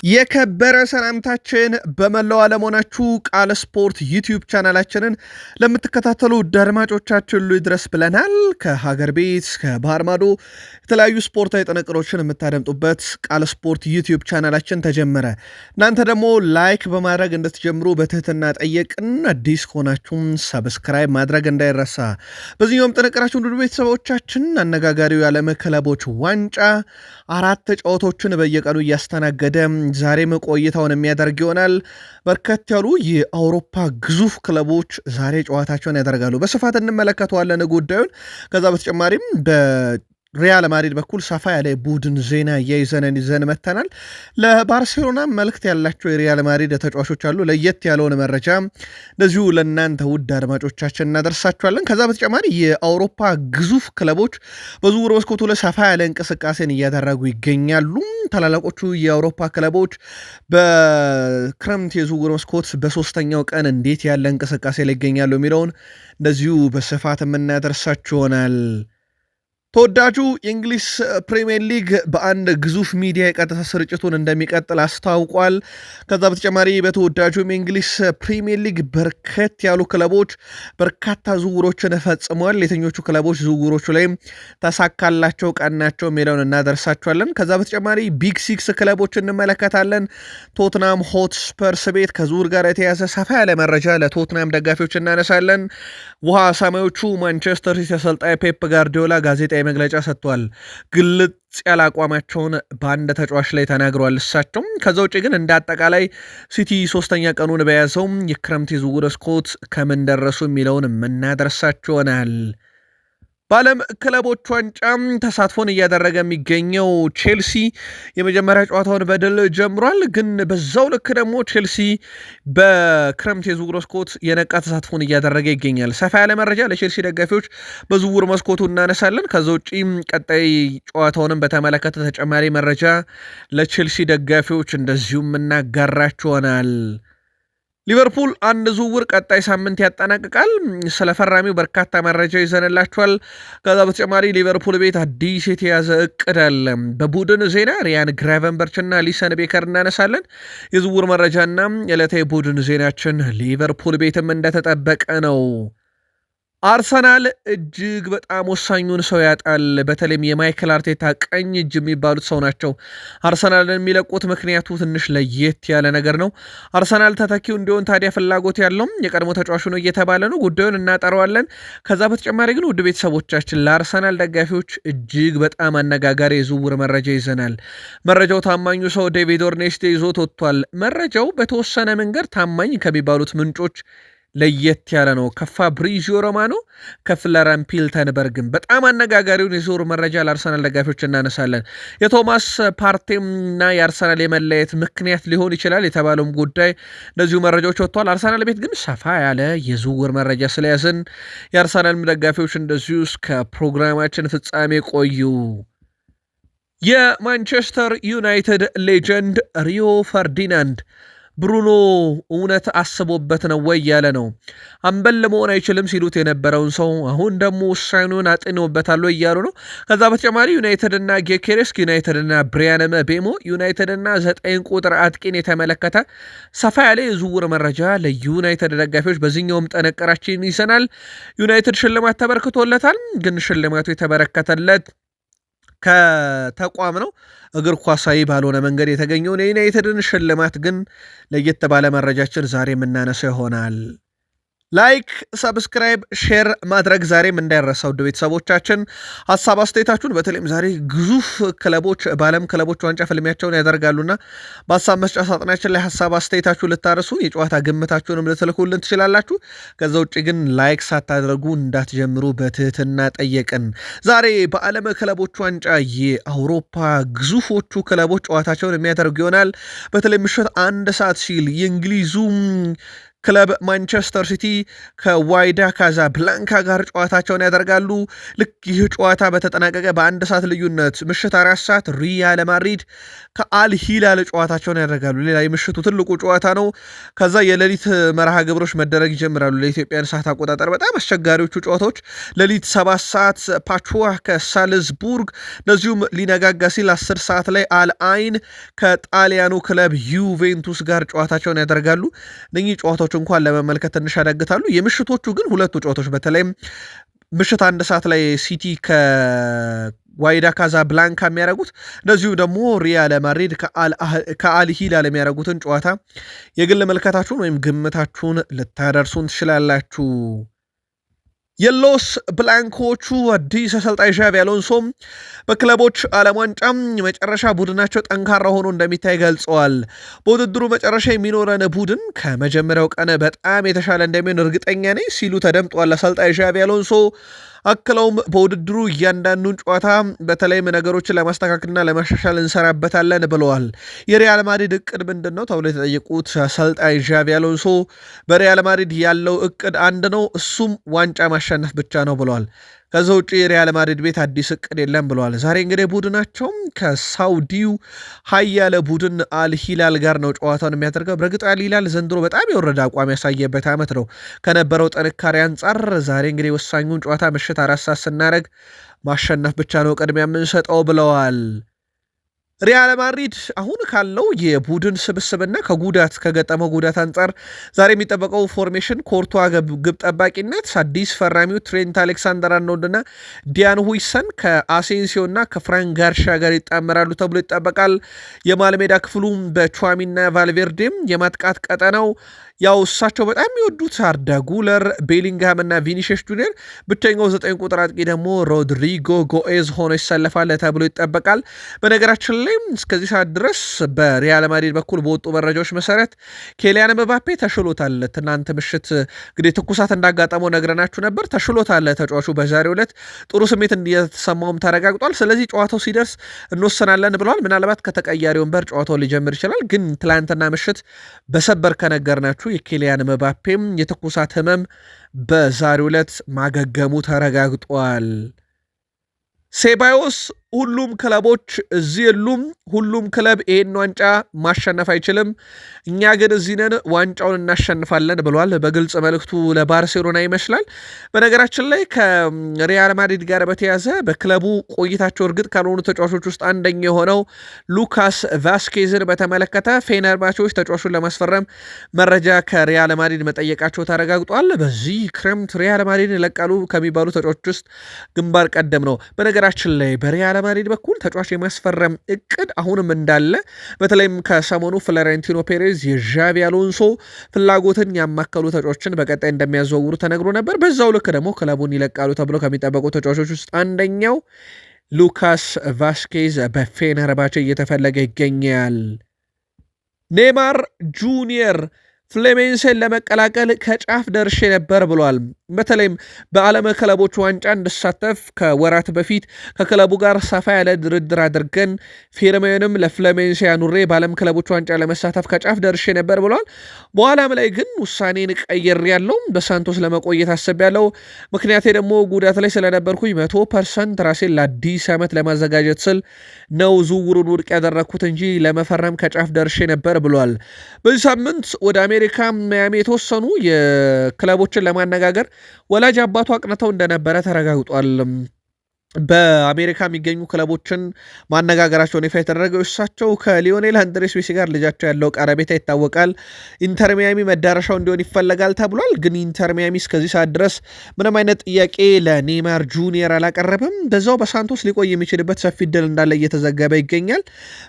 የከበረ ሰላምታችን በመላው ዓለም ሆናችሁ ቃል ስፖርት ዩቲዩብ ቻናላችንን ለምትከታተሉ ውድ አድማጮቻችን ሁሉ ይድረስ ብለናል። ከሀገር ቤት ከባህር ማዶ የተለያዩ ስፖርታዊ ጥንቅሮችን የምታደምጡበት ቃል ስፖርት ዩቲዩብ ቻናላችን ተጀመረ። እናንተ ደግሞ ላይክ በማድረግ እንድትጀምሩ በትህትና ጠየቅን። አዲስ ከሆናችሁም ሰብስክራይብ ማድረግ እንዳይረሳ። በዚህኛውም ጥንቅራችን ውድ ቤተሰቦቻችን አነጋጋሪው የዓለም ክለቦች ዋንጫ 4 ጨዋታዎችን በየቀኑ እያስተናገደ ዛሬም ቆይታውን የሚያደርግ ይሆናል። በርከት ያሉ የአውሮፓ ግዙፍ ክለቦች ዛሬ ጨዋታቸውን ያደርጋሉ። በስፋት እንመለከተዋለን ጉዳዩን። ከዛ በተጨማሪም ሪያል ማድሪድ በኩል ሰፋ ያለ ቡድን ዜና ይዘን መተናል። ለባርሴሎና መልእክት ያላቸው የሪያል ማድሪድ ተጫዋቾች አሉ። ለየት ያለውን መረጃ እንደዚሁ ለእናንተ ውድ አድማጮቻችን እናደርሳችኋለን። ከዛ በተጨማሪ የአውሮፓ ግዙፍ ክለቦች በዝውውር መስኮቱ ላይ ሰፋ ያለ እንቅስቃሴን እያደረጉ ይገኛሉ። ታላላቆቹ የአውሮፓ ክለቦች በክረምት የዝውውር መስኮት በሶስተኛው ቀን እንዴት ያለ እንቅስቃሴ ላይ ይገኛሉ የሚለውን እንደዚሁ በስፋት የምናደርሳችሁ ይሆናል። ተወዳጁ የእንግሊዝ ፕሪሚየር ሊግ በአንድ ግዙፍ ሚዲያ የቀጥታ ስርጭቱን እንደሚቀጥል አስታውቋል። ከዛ በተጨማሪ በተወዳጁ የእንግሊዝ ፕሪሚየር ሊግ በርከት ያሉ ክለቦች በርካታ ዝውውሮችን ፈጽመዋል። የትኞቹ ክለቦች ዝውውሮቹ ላይም ተሳካላቸው ቀናቸው የሚለውን እናደርሳቸዋለን። ከዛ በተጨማሪ ቢግ ሲክስ ክለቦች እንመለከታለን። ቶትናም ሆትስፐርስ ቤት ከዝውውር ጋር የተያዘ ሰፋ ያለ መረጃ ለቶትናም ደጋፊዎች እናነሳለን። ውሃ ሰማዮቹ ማንቸስተር ሲቲ አሰልጣኝ ፔፕ ጋርዲዮላ ጋዜጣ መግለጫ ሰጥቷል። ግልጽ ያለ አቋማቸውን በአንድ ተጫዋች ላይ ተናግረዋል እሳቸው። ከዛ ውጭ ግን እንደ አጠቃላይ ሲቲ ሶስተኛ ቀኑን በያዘው የክረምት የዝውውር መስኮት ከምን ደረሱ የሚለውን የምናደርሳቸው ይሆናል። በዓለም ክለቦች ዋንጫ ተሳትፎን እያደረገ የሚገኘው ቼልሲ የመጀመሪያ ጨዋታውን በድል ጀምሯል። ግን በዛው ልክ ደግሞ ቼልሲ በክረምት የዝውውር መስኮት የነቃ ተሳትፎን እያደረገ ይገኛል። ሰፋ ያለ መረጃ ለቼልሲ ደጋፊዎች በዝውውር መስኮቱ እናነሳለን። ከዛ ውጭ ቀጣይ ጨዋታውንም በተመለከተ ተጨማሪ መረጃ ለቼልሲ ደጋፊዎች እንደዚሁም እናጋራችሁ ይሆናል። ሊቨርፑል አንድ ዝውውር ቀጣይ ሳምንት ያጠናቅቃል። ስለ ፈራሚው በርካታ መረጃ ይዘንላችኋል። ከዛ በተጨማሪ ሊቨርፑል ቤት አዲስ የተያዘ እቅድ አለ። በቡድን ዜና ሪያን ግራቨንበርችና ሊሰን ቤከር እናነሳለን። የዝውውር መረጃና የዕለታዊ ቡድን ዜናችን ሊቨርፑል ቤትም እንደተጠበቀ ነው። አርሰናል እጅግ በጣም ወሳኙን ሰው ያጣል። በተለይም የማይክል አርቴታ ቀኝ እጅ የሚባሉት ሰው ናቸው አርሰናልን የሚለቁት። ምክንያቱ ትንሽ ለየት ያለ ነገር ነው። አርሰናል ተተኪው እንዲሆን ታዲያ ፍላጎት ያለው የቀድሞ ተጫዋቹ ነው እየተባለ ነው። ጉዳዩን እናጠረዋለን። ከዛ በተጨማሪ ግን ውድ ቤተሰቦቻችን ለአርሰናል ደጋፊዎች እጅግ በጣም አነጋጋሪ የዝውውር መረጃ ይዘናል። መረጃው ታማኙ ሰው ዴቪድ ኦርኔስቴ ይዞት ወጥቷል። መረጃው በተወሰነ መንገድ ታማኝ ከሚባሉት ምንጮች ለየት ያለ ነው። ከፋብሪዚዮ ሮማኖ ከፍለረን ፒልተንበርግን በጣም አነጋጋሪውን የዝውውር መረጃ ለአርሰናል ደጋፊዎች እናነሳለን። የቶማስ ፓርቴና የአርሰናል የመለየት ምክንያት ሊሆን ይችላል የተባለውም ጉዳይ እንደዚሁ መረጃዎች ወጥተዋል። አርሰናል ቤት ግን ሰፋ ያለ የዝውውር መረጃ ስለያዝን የአርሰናል ደጋፊዎች እንደዚሁ እስከ ፕሮግራማችን ፍጻሜ ቆዩ። የማንቸስተር ዩናይትድ ሌጀንድ ሪዮ ፈርዲናንድ ብሩኖ እውነት አስቦበት ነው ወይ ያለ ነው። አምበል መሆን አይችልም ሲሉት የነበረውን ሰው አሁን ደግሞ ውሳኔውን አጥኖበታል ወይ እያሉ ነው። ከዛ በተጨማሪ ዩናይትድና ጌኬሬስክ፣ ዩናይትድና ብሪያን ምቤሞ፣ ዩናይትድና 9 ቁጥር አጥቂን የተመለከተ ሰፋ ያለ የዝውውር መረጃ ለዩናይትድ ደጋፊዎች በዚህኛውም ጥንቅራችን ይዘናል። ዩናይትድ ሽልማት ተበርክቶለታል። ግን ሽልማቱ የተበረከተለት ከተቋም ነው። እግር ኳሳዊ ባልሆነ መንገድ የተገኘውን የዩናይትድን ሽልማት ግን ለየት ባለ መረጃችን ዛሬ የምናነሳው ይሆናል። ላይክ፣ ሰብስክራይብ፣ ሼር ማድረግ ዛሬም እንዳይረሳ ውድ ቤተሰቦቻችን። ሀሳብ አስተያየታችሁን በተለይም ዛሬ ግዙፍ ክለቦች በዓለም ክለቦች ዋንጫ ፍልሚያቸውን ያደርጋሉና በሀሳብ መስጫ ሳጥናችን ላይ ሀሳብ አስተያየታችሁን ልታርሱ የጨዋታ ግምታችሁንም ልትልኩልን ትችላላችሁ። ከዛ ውጭ ግን ላይክ ሳታደርጉ እንዳትጀምሩ በትህትና ጠየቅን። ዛሬ በዓለም ክለቦች ዋንጫ የአውሮፓ ግዙፎቹ ክለቦች ጨዋታቸውን የሚያደርጉ ይሆናል። በተለይ ምሽት 1 ሰዓት ሲል የእንግሊዙ ክለብ ማንቸስተር ሲቲ ከዋይዳ ካዛብላንካ ጋር ጨዋታቸውን ያደርጋሉ። ልክ ይህ ጨዋታ በተጠናቀቀ በአንድ ሰዓት ልዩነት ምሽት 4 ሰዓት ሪያል ማድሪድ ከአልሂላል ጨዋታቸውን ያደርጋሉ። ሌላ የምሽቱ ትልቁ ጨዋታ ነው። ከዛ የሌሊት መርሃ ግብሮች መደረግ ይጀምራሉ። ለኢትዮጵያን ሰዓት አቆጣጠር በጣም አስቸጋሪዎቹ ጨዋታዎች ሌሊት 7 ሰዓት ፓቹዋ ከሳልዝቡርግ፣ እንደዚሁም ሊነጋጋ ሲል 10 ሰዓት ላይ አልአይን ከጣሊያኑ ክለብ ዩቬንቱስ ጋር ጨዋታቸውን ያደርጋሉ። እነኚህ ጨዋታዎች እንኳን ለመመልከት ትንሽ ያዳግታሉ። የምሽቶቹ ግን ሁለቱ ጨዋታዎች በተለይም ምሽት 1 ሰዓት ላይ ሲቲ ከዋይዳ ካዛብላንካ የሚያደርጉት እንደዚሁ ደግሞ ሪያል ማድሪድ ከአልሂላል የሚያደርጉትን ጨዋታ የግል መልከታችሁን ወይም ግምታችሁን ልታደርሱን ትችላላችሁ። የሎስ ብላንኮቹ አዲስ አሰልጣኝ ዣቪ አሎንሶም በክለቦች ዓለም ዋንጫ መጨረሻ ቡድናቸው ጠንካራ ሆኖ እንደሚታይ ገልጸዋል። በውድድሩ መጨረሻ የሚኖረን ቡድን ከመጀመሪያው ቀን በጣም የተሻለ እንደሚሆን እርግጠኛ ነኝ ሲሉ ተደምጧል አሰልጣኝ ዣቪ አሎንሶ። አክለውም በውድድሩ እያንዳንዱን ጨዋታ በተለይም ነገሮችን ለማስተካከልና ለማሻሻል እንሰራበታለን ብለዋል። የሪያል ማድሪድ እቅድ ምንድን ነው ተብሎ የተጠየቁት አሰልጣኝ ዣቪ አሎንሶ በሪያል ማድሪድ ያለው እቅድ አንድ ነው፣ እሱም ዋንጫ ማሸነፍ ብቻ ነው ብለዋል። ከዛ ውጭ የሪያል ማድሪድ ቤት አዲስ እቅድ የለም ብለዋል። ዛሬ እንግዲህ ቡድናቸውም ከሳውዲው ሀያለ ቡድን አልሂላል ጋር ነው ጨዋታውን የሚያደርገው። በእርግጥ አልሂላል ዘንድሮ በጣም የወረደ አቋም ያሳየበት ዓመት ነው ከነበረው ጥንካሬ አንጻር። ዛሬ እንግዲህ ወሳኙን ጨዋታ ምሽት 4 ሰዓት ስናደርግ ማሸነፍ ብቻ ነው ቅድሚያ የምንሰጠው ብለዋል። ሪያል ማድሪድ አሁን ካለው የቡድን ስብስብና ከገጠመው ጉዳት አንጻር ዛሬ የሚጠበቀው ፎርሜሽን ኮርቷ ግብ ጠባቂነት፣ አዲስ ፈራሚው ትሬንት አሌክሳንደር አርኖልድና ዲያን ሁይሰን ከአሴንሲዮ እና ከፍራንክ ጋርሻ ጋር ይጣመራሉ ተብሎ ይጠበቃል። የማልሜዳ ክፍሉም በቹዋሚና ቫልቬርዴም የማጥቃት ቀጠናው ያው እሳቸው በጣም የሚወዱት አርዳ ጉለር፣ ቤሊንግሃም እና ቪኒሽስ ጁኒየር፣ ብቸኛው 9 ቁጥር አጥቂ ደግሞ ሮድሪጎ ጎኤዝ ሆኖ ይሰለፋል ተብሎ ይጠበቃል። በነገራችን ላይ እስከዚህ ሰዓት ድረስ በሪያል ማድሪድ በኩል በወጡ መረጃዎች መሰረት ኬሊያን ምባፔ ተሽሎታል። ትናንት ምሽት እንግዲህ ትኩሳት እንዳጋጠመው ነግረናችሁ ነበር። ተሽሎታል ተጫዋቹ በዛሬው ዕለት ጥሩ ስሜት እንደተሰማውም ተረጋግጧል። ስለዚህ ጨዋታው ሲደርስ እንወሰናለን ብለዋል። ምናልባት ከተቀያሪ ወንበር ጨዋታው ሊጀምር ይችላል። ግን ትላንትና ምሽት በሰበር ከነገርናችሁ የኬሊያን ምባፔም የትኩሳት ህመም በዛሬው ዕለት ማገገሙ ተረጋግጧል። ሴባዮስ ሁሉም ክለቦች እዚህ የሉም፣ ሁሉም ክለብ ይሄን ዋንጫ ማሸነፍ አይችልም፣ እኛ ግን እዚህ ነን፣ ዋንጫውን እናሸንፋለን ብሏል። በግልጽ መልእክቱ ለባርሴሎና ይመስላል። በነገራችን ላይ ከሪያል ማድሪድ ጋር በተያዘ በክለቡ ቆይታቸው እርግጥ ካልሆኑ ተጫዋቾች ውስጥ አንደኛ የሆነው ሉካስ ቫስኬዝን በተመለከተ ፌነርባቾች ተጫዋቹን ለማስፈረም መረጃ ከሪያል ማድሪድ መጠየቃቸው ተረጋግጧል። በዚህ ክረምት ሪያል ማድሪድ ይለቃሉ ከሚባሉ ተጫዋቾች ውስጥ ግንባር ቀደም ነው። በነገራችን ላይ በሪያል ማድሪድ በኩል ተጫዋች የማስፈረም እቅድ አሁንም እንዳለ፣ በተለይም ከሰሞኑ ፍሎሬንቲኖ ፔሬዝ የዣቪ አሎንሶ ፍላጎትን ያማከሉ ተጫዋቾችን በቀጣይ እንደሚያዘዋውሩ ተነግሮ ነበር። በዛው ልክ ደግሞ ክለቡን ይለቃሉ ተብሎ ከሚጠበቁ ተጫዋቾች ውስጥ አንደኛው ሉካስ ቫስኬዝ በፌነርባቼ እየተፈለገ ይገኛል። ኔይማር ጁኒየር ፍሌሜንሴን ለመቀላቀል ከጫፍ ደርሼ ነበር ብሏል። በተለይም በዓለም ክለቦች ዋንጫ እንድሳተፍ ከወራት በፊት ከክለቡ ጋር ሰፋ ያለ ድርድር አድርገን ፊርማዬንም ለፍሌሜንሴ አኑሬ በዓለም ክለቦች ዋንጫ ለመሳተፍ ከጫፍ ደርሼ ነበር ብሏል። በኋላም ላይ ግን ውሳኔን ቀይሬያለሁ፣ በሳንቶስ ለመቆየት አስቤያለሁ። ምክንያቴ ደግሞ ጉዳት ላይ ስለነበርኩኝ 100% ራሴን ለአዲስ ዓመት ለማዘጋጀት ስል ነው ዝውውሩን ውድቅ ያደረግኩት እንጂ ለመፈረም ከጫፍ ደርሼ ነበር ብሏል። በዚህ ሳምንት ወደ አሜሪካ ማያሚ የተወሰኑ የክለቦችን ለማነጋገር ወላጅ አባቱ አቅንተው እንደነበረ ተረጋግጧል። በአሜሪካ የሚገኙ ክለቦችን ማነጋገራቸውን ይፋ የተደረገው እሳቸው ከሊዮኔል አንድሬስ ሜሲ ጋር ልጃቸው ያለው ቀረቤታ ይታወቃል። ኢንተር ሚያሚ መዳረሻው እንዲሆን ይፈለጋል ተብሏል። ግን ኢንተር ሚያሚ እስከዚህ ሰዓት ድረስ ምንም አይነት ጥያቄ ለኔይማር ጁኒየር አላቀረብም። በዛው በሳንቶስ ሊቆይ የሚችልበት ሰፊ እድል እንዳለ እየተዘገበ ይገኛል።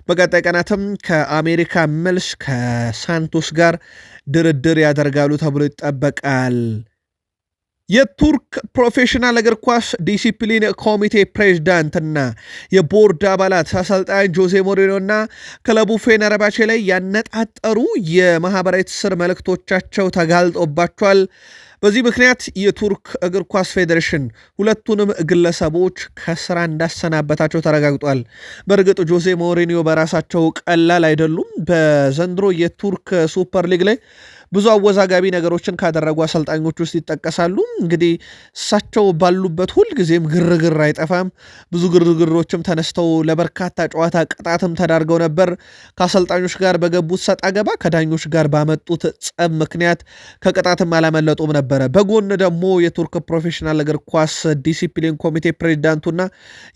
በቀጣይ ቀናትም ከአሜሪካ መልስ ከሳንቶስ ጋር ድርድር ያደርጋሉ ተብሎ ይጠበቃል። የቱርክ ፕሮፌሽናል እግር ኳስ ዲሲፕሊን ኮሚቴ ፕሬዝዳንትና የቦርድ አባላት አሰልጣኝ ጆዜ ሞሪኖና ክለቡ ፌነርባቼ ላይ ያነጣጠሩ የማህበራዊ ትስስር መልእክቶቻቸው ተጋልጦባቸዋል። በዚህ ምክንያት የቱርክ እግር ኳስ ፌዴሬሽን ሁለቱንም ግለሰቦች ከስራ እንዳሰናበታቸው ተረጋግጧል። በእርግጥ ጆዜ ሞሪኒዮ በራሳቸው ቀላል አይደሉም። በዘንድሮ የቱርክ ሱፐር ሊግ ላይ ብዙ አወዛጋቢ ነገሮችን ካደረጉ አሰልጣኞች ውስጥ ይጠቀሳሉ። እንግዲህ እሳቸው ባሉበት ሁልጊዜም ግርግር አይጠፋም። ብዙ ግርግሮችም ተነስተው ለበርካታ ጨዋታ ቅጣትም ተዳርገው ነበር። ከአሰልጣኞች ጋር በገቡት ሰጣ ገባ ከዳኞች ጋር ባመጡት ጸብ ምክንያት ከቅጣትም አላመለጡም ነበረ። በጎን ደግሞ የቱርክ ፕሮፌሽናል እግር ኳስ ዲሲፕሊን ኮሚቴ ፕሬዚዳንቱና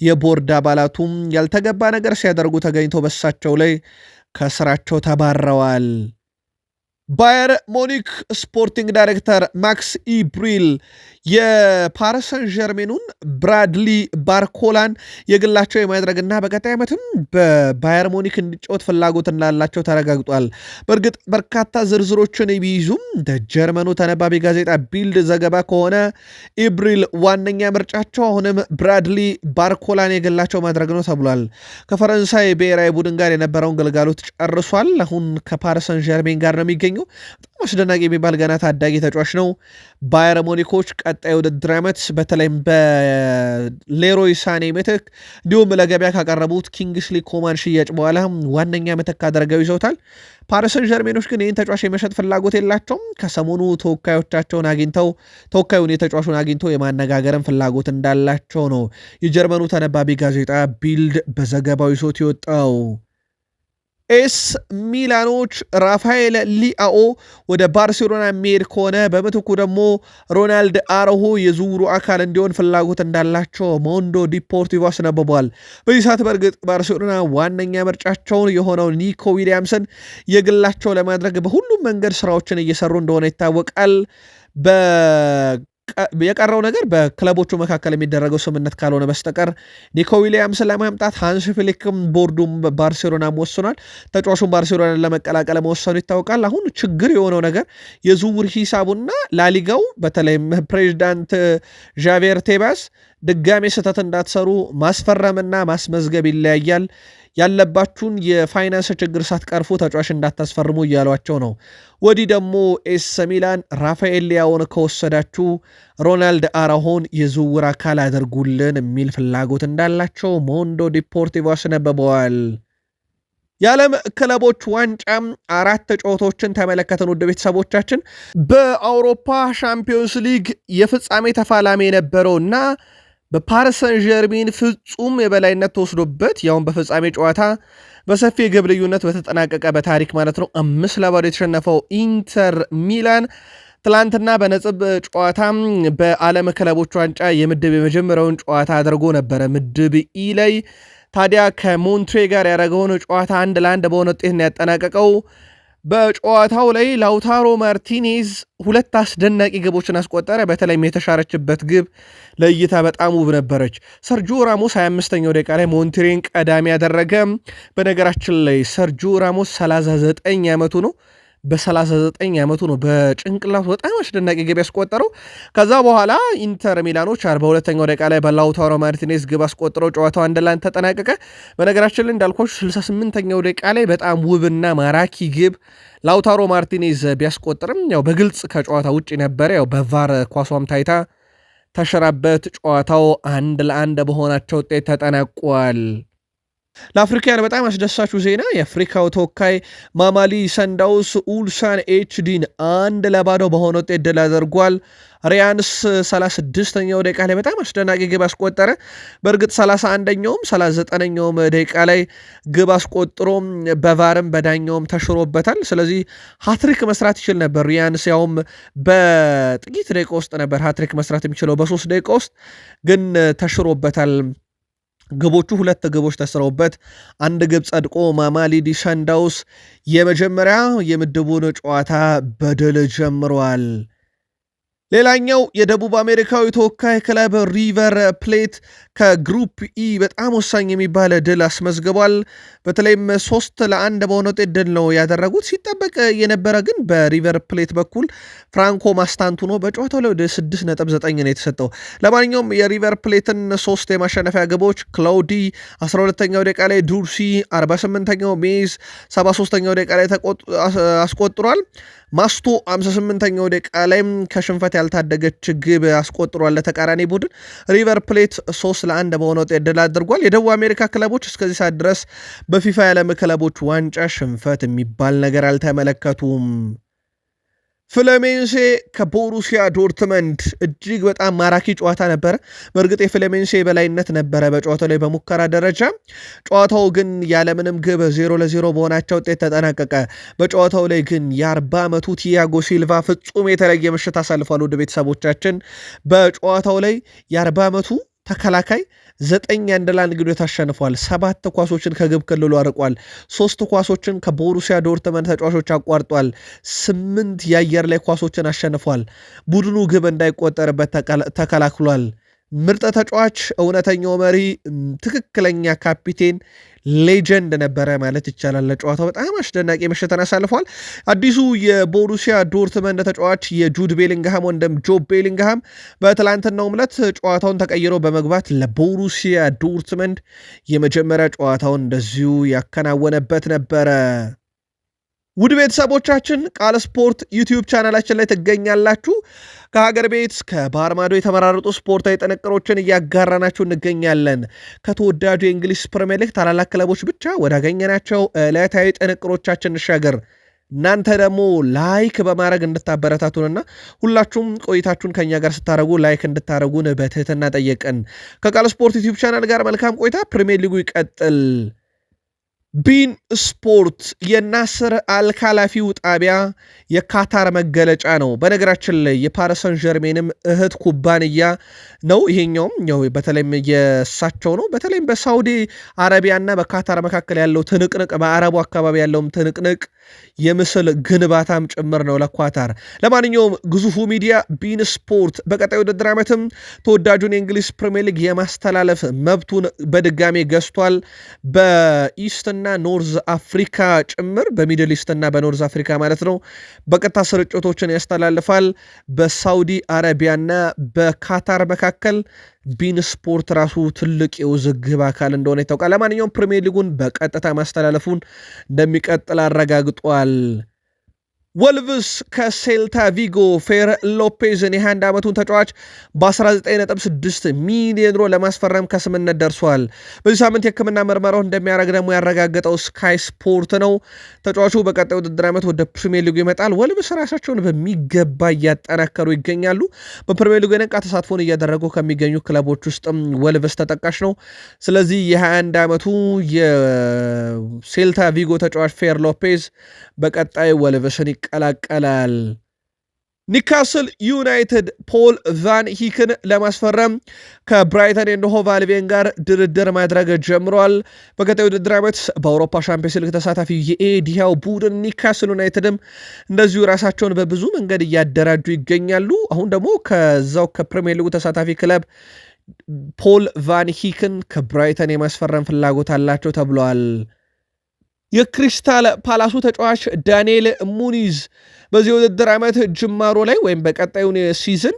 የቦርድ አባላቱም ያልተገባ ነገር ሲያደርጉ ተገኝተው በሳቸው ላይ ከስራቸው ተባረዋል። ባየር ሙኒክ ስፖርቲንግ ዳይሬክተር ማክስ ኢብሪል የፓሪሰን ጀርሜኑን ብራድሊ ባርኮላን የግላቸው የማድረግና በቀጣይ ዓመትም በባየር ሙኒክ እንዲጫወት ፍላጎት እንዳላቸው ተረጋግጧል። በእርግጥ በርካታ ዝርዝሮችን ቢይዙም ጀርመኑ ተነባቢ ጋዜጣ ቢልድ ዘገባ ከሆነ ኢብሪል ዋነኛ ምርጫቸው አሁንም ብራድሊ ባርኮላን የግላቸው ማድረግ ነው ተብሏል። ከፈረንሳይ ብሔራዊ ቡድን ጋር የነበረውን ግልጋሎት ጨርሷል። አሁን ከፓሪሰን ጀርሜን ጋር ነው የሚገኘው። በጣም አስደናቂ የሚባል ገና ታዳጊ ተጫዋች ነው። ባየር ሙኒኮች ቀጣይ ውድድር ዓመት በተለይም በሌሮይ ሳኔ ምትክ እንዲሁም ለገበያ ካቀረቡት ኪንግስሊ ኮማን ሽያጭ በኋላ ዋነኛ ምትክ አድርገው ይዘውታል። ፓሪሰን ጀርሜኖች ግን ይህን ተጫዋች የመሸጥ ፍላጎት የላቸውም። ከሰሞኑ ተወካዩን የተጫዋቹን አግኝተው የማነጋገርን ፍላጎት እንዳላቸው ነው የጀርመኑ ተነባቢ ጋዜጣ ቢልድ በዘገባው ይዞት የወጣው። ኤስ ሚላኖች ራፋኤል ሊአኦ ወደ ባርሴሎና የሚሄድ ከሆነ በምትኩ ደግሞ ሮናልድ አሮሆ የዝውውሩ አካል እንዲሆን ፍላጎት እንዳላቸው ሞንዶ ዲፖርቲቮ አስነብቧል። በዚህ ሰዓት በእርግጥ ባርሴሎና ዋነኛ ምርጫቸውን የሆነው ኒኮ ዊሊያምስን የግላቸው ለማድረግ በሁሉም መንገድ ስራዎችን እየሰሩ እንደሆነ ይታወቃል። የቀረው ነገር በክለቦቹ መካከል የሚደረገው ስምምነት ካልሆነ በስተቀር ኒኮ ዊሊያምስን ለማምጣት ሃንስ ፍሊክም ቦርዱም ባርሴሎና ወስኗል። ተጫዋቹን ባርሴሎናን ለመቀላቀል መወሰኑ ይታወቃል። አሁን ችግር የሆነው ነገር የዝውውር ሂሳቡና ላሊጋው በተለይም ፕሬዚዳንት ዣቬር ቴባስ ድጋሜ ስህተት እንዳትሰሩ ማስፈረምና ማስመዝገብ ይለያያል፣ ያለባችሁን የፋይናንስ ችግር ሳትቀርፉ ተጫዋች እንዳታስፈርሙ እያሏቸው ነው። ወዲህ ደግሞ ኤስ ሚላን ራፋኤል ሊያውን ከወሰዳችሁ ሮናልድ አራሆን የዝውውር አካል አድርጉልን የሚል ፍላጎት እንዳላቸው ሞንዶ ዲፖርቲቮ አስነብበዋል። የዓለም ክለቦች ዋንጫም 4 ጨዋታዎችን ተመለከተን። ውድ ቤተሰቦቻችን በአውሮፓ ሻምፒዮንስ ሊግ የፍጻሜ ተፋላሚ የነበረውና በፓሪሰን ጀርሜን ፍጹም የበላይነት ተወስዶበት ያውን በፍጻሜ ጨዋታ በሰፊ የግብ ልዩነት በተጠናቀቀ በታሪክ ማለት ነው 5-0 የተሸነፈው ኢንተር ሚላን ትላንትና በነጥብ ጨዋታ በዓለም ክለቦች ዋንጫ የምድብ የመጀመሪያውን ጨዋታ አድርጎ ነበረ። ምድብ ኢ ላይ ታዲያ ከሞንትሬ ጋር ያደረገውን ጨዋታ 1-1 በሆነ ውጤት ነው ያጠናቀቀው። በጨዋታው ላይ ላውታሮ ማርቲኔዝ 2 አስደናቂ ግቦችን አስቆጠረ። በተለይም የተሻረችበት ግብ ለእይታ በጣም ውብ ነበረች። ሰርጂዮ ራሞስ 25ኛው ደቂቃ ላይ ሞንትሬን ቀዳሚ ያደረገ። በነገራችን ላይ ሰርጂዮ ራሞስ 39 ዓመቱ ነው። በ39 ዓመቱ ነው በጭንቅላቱ በጣም አስደናቂ ግብ ያስቆጠረው። ከዛ በኋላ ኢንተር ሚላኖች 42ኛው ደቂቃ ላይ በላውታሮ ማርቲኔዝ ግብ አስቆጥረው ጨዋታው 1-1 ተጠናቀቀ። በነገራችን ላይ እንዳልኳችሁ 68ኛው ደቂቃ ላይ በጣም ውብና ማራኪ ግብ ላውታሮ ማርቲኔዝ ቢያስቆጥርም ያው በግልጽ ከጨዋታ ውጭ ነበረ። ያው በቫር ኳሷም ታይታ ተሸራበት ጨዋታው 1-1 በሆናቸው ውጤት ተጠናቋል። ለአፍሪካውያን በጣም አስደሳቹ ዜና የአፍሪካው ተወካይ ማማሊ ሰንዳውስ ኡልሳን ኤችዲን 1-0 በሆነ ውጤት ድል አድርጓል። ሪያንስ 36ኛው ደቂቃ ላይ በጣም አስደናቂ ግብ አስቆጠረ። በእርግጥ 31ኛውም 39ኛውም ደቂቃ ላይ ግብ አስቆጥሮ በቫርም በዳኛውም ተሽሮበታል። ስለዚህ ሃትሪክ መስራት ይችል ነበር ሪያንስ፣ ያውም በጥቂት ደቂቃ ውስጥ ነበር ሃትሪክ መስራት የሚችለው በ3 ደቂቃ ውስጥ፣ ግን ተሽሮበታል። ግቦቹ 2 ግቦች ተስረውበት 1 ግብ ጸድቆ ማማሊዲ ሰንዳውስ የመጀመሪያ የምድቡን ጨዋታ በድል ጀምሯል። ሌላኛው የደቡብ አሜሪካዊ ተወካይ ክለብ ሪቨር ፕሌት ከግሩፕ ኢ በጣም ወሳኝ የሚባል ድል አስመዝግቧል። በተለይም 3-1 በሆነ ውጤት ድል ነው ያደረጉት። ሲጠበቅ የነበረ ግን በሪቨር ፕሌት በኩል ፍራንኮ ማስታንቱኖ በጨዋታው ላይ ወደ 6.9 ነው የተሰጠው። ለማንኛውም የሪቨር ፕሌትን 3 የማሸነፊያ ግቦች ክላውዲ 12ኛው ደቂቃ ላይ፣ ዱርሲ 48ኛው፣ ሜዝ 73ኛው ደቂቃ ላይ አስቆጥሯል። ማስቶ 58ኛው ደቂቃ ላይም ከሽንፈት ያልታደገች ግብ አስቆጥሯል ለተቃራኒ ቡድን። ሪቨር ፕሌት 3-1 በሆነ ውጤት ድል አድርጓል። የደቡብ አሜሪካ ክለቦች እስከዚህ ሰዓት ድረስ በፊፋ የዓለም ክለቦች ዋንጫ ሽንፈት የሚባል ነገር አልተመለከቱም። ፍለሜንሴ ከቦሩሲያ ዶርትመንድ እጅግ በጣም ማራኪ ጨዋታ ነበረ። በእርግጥ የፍለሜንሴ በላይነት ነበረ በጨዋታው ላይ በሙከራ ደረጃ። ጨዋታው ግን ያለምንም ግብ 0-0 በሆናቸው ውጤት ተጠናቀቀ። በጨዋታው ላይ ግን የ40 ዓመቱ ቲያጎ ሲልቫ ፍጹም የተለየ ምሽት አሳልፏል። ውድ ቤተሰቦቻችን በጨዋታው ላይ የ40 ዓመቱ ተከላካይ 9-1 ግንኙነት አሸንፏል። 7 ኳሶችን ከግብ ክልሉ አርቋል። 3 ኳሶችን ከቦሩሲያ ዶርትመንድ ተጫዋቾች አቋርጧል። 8 የአየር ላይ ኳሶችን አሸንፏል። ቡድኑ ግብ እንዳይቆጠርበት ተከላክሏል። ምርጥ ተጫዋች፣ እውነተኛው መሪ፣ ትክክለኛ ካፒቴን፣ ሌጀንድ ነበረ ማለት ይቻላል። ለጨዋታው በጣም አስደናቂ ምሽትን አሳልፏል። አዲሱ የቦሩሲያ ዶርትመንድ ተጫዋች የጁድ ቤሊንግሃም ወንድም ጆብ ቤሊንግሃም በትላንትናው ዕለት ጨዋታውን ተቀይሮ በመግባት ለቦሩሲያ ዶርትመንድ የመጀመሪያ ጨዋታውን እንደዚሁ ያከናወነበት ነበረ። ውድ ቤተሰቦቻችን ቃል ስፖርት ዩቲዩብ ቻናላችን ላይ ትገኛላችሁ። ከሀገር ቤት ከባህር ማዶ የተመራረጡ ስፖርታዊ ጥንቅሮችን እያጋራናችሁ እንገኛለን። ከተወዳጁ የእንግሊዝ ፕሪሚየር ሊግ ታላላቅ ክለቦች ብቻ ወዳገኘናቸው ዕለታዊ ጥንቅሮቻችን እንሻገር። እናንተ ደግሞ ላይክ በማድረግ እንድታበረታቱንና ሁላችሁም ቆይታችሁን ከኛ ጋር ስታደረጉ ላይክ እንድታደረጉን በትህትና ጠየቅን። ከቃል ስፖርት ዩቲዩብ ቻናል ጋር መልካም ቆይታ። ፕሪሚየር ሊጉ ይቀጥል። ቢን ስፖርት የናስር አልካላፊው ጣቢያ የካታር መገለጫ ነው። በነገራችን ላይ የፓሪስ ሰን ዠርሜንም እህት ኩባንያ ነው። ይሄኛውም ያው በተለይም የእሳቸው ነው። በተለይም በሳውዲ አረቢያና በካታር መካከል ያለው ትንቅንቅ፣ በአረቡ አካባቢ ያለውም ትንቅንቅ የምስል ግንባታም ጭምር ነው ለኳታር። ለማንኛውም ግዙፉ ሚዲያ ቢን ስፖርት በቀጣይ ውድድር ዓመትም ተወዳጁን የእንግሊዝ ፕሪሚየር ሊግ የማስተላለፍ መብቱን በድጋሜ ገዝቷል። በኢስትና ኖርዝ አፍሪካ ጭምር፣ በሚድል ኢስትና በኖርዝ አፍሪካ ማለት ነው። በቀጥታ ስርጭቶችን ያስተላልፋል። በሳውዲ አረቢያና በካታር መካከል ቢን ስፖርት ራሱ ትልቅ የውዝግብ አካል እንደሆነ ይታወቃል። ለማንኛውም ፕሪሚየር ሊጉን በቀጥታ ማስተላለፉን እንደሚቀጥል አረጋግጧል። ወልቭስ ከሴልታ ቪጎ ፌር ሎፔዝን የ21 ዓመቱን ተጫዋች በ19.6 ሚሊዮን ዩሮ ለማስፈረም ከስምነት ደርሷል። በዚህ ሳምንት የሕክምና ምርመራውን እንደሚያደርግ ደግሞ ያረጋገጠው ስካይ ስፖርት ነው። ተጫዋቹ በቀጣይ ውድድር ዓመት ወደ ፕሪሚየር ሊጉ ይመጣል። ወልቭስ ራሳቸውን በሚገባ እያጠናከሩ ይገኛሉ። በፕሪሚየር ሊጉ የነቃ ተሳትፎን እያደረጉ ከሚገኙ ክለቦች ውስጥም ወልቭስ ተጠቃሽ ነው። ስለዚህ የ21 ዓመቱ የሴልታ ቪጎ ተጫዋች ፌር ሎፔዝ በቀጣይ ወልቭስን ይቀላቀላል። ኒካስል ዩናይትድ ፖል ቫን ሂክን ለማስፈረም ከብራይተን ኤንድ ሆቭ አልቢዮን ጋር ድርድር ማድረግ ጀምሯል። በቀጣይ ውድድር ዓመት በአውሮፓ ሻምፒዮንስ ሊግ ተሳታፊ የኤዲያው ቡድን ኒካስል ዩናይትድም እንደዚሁ ራሳቸውን በብዙ መንገድ እያደራጁ ይገኛሉ። አሁን ደግሞ ከዛው ከፕሪሚየር ሊጉ ተሳታፊ ክለብ ፖል ቫን ሂክን ከብራይተን የማስፈረም ፍላጎት አላቸው ተብሏል። የክሪስታል ፓላሱ ተጫዋች ዳንኤል ሙኒዝ በዚህ ውድድር ዓመት ጅማሮ ላይ ወይም በቀጣዩን ሲዝን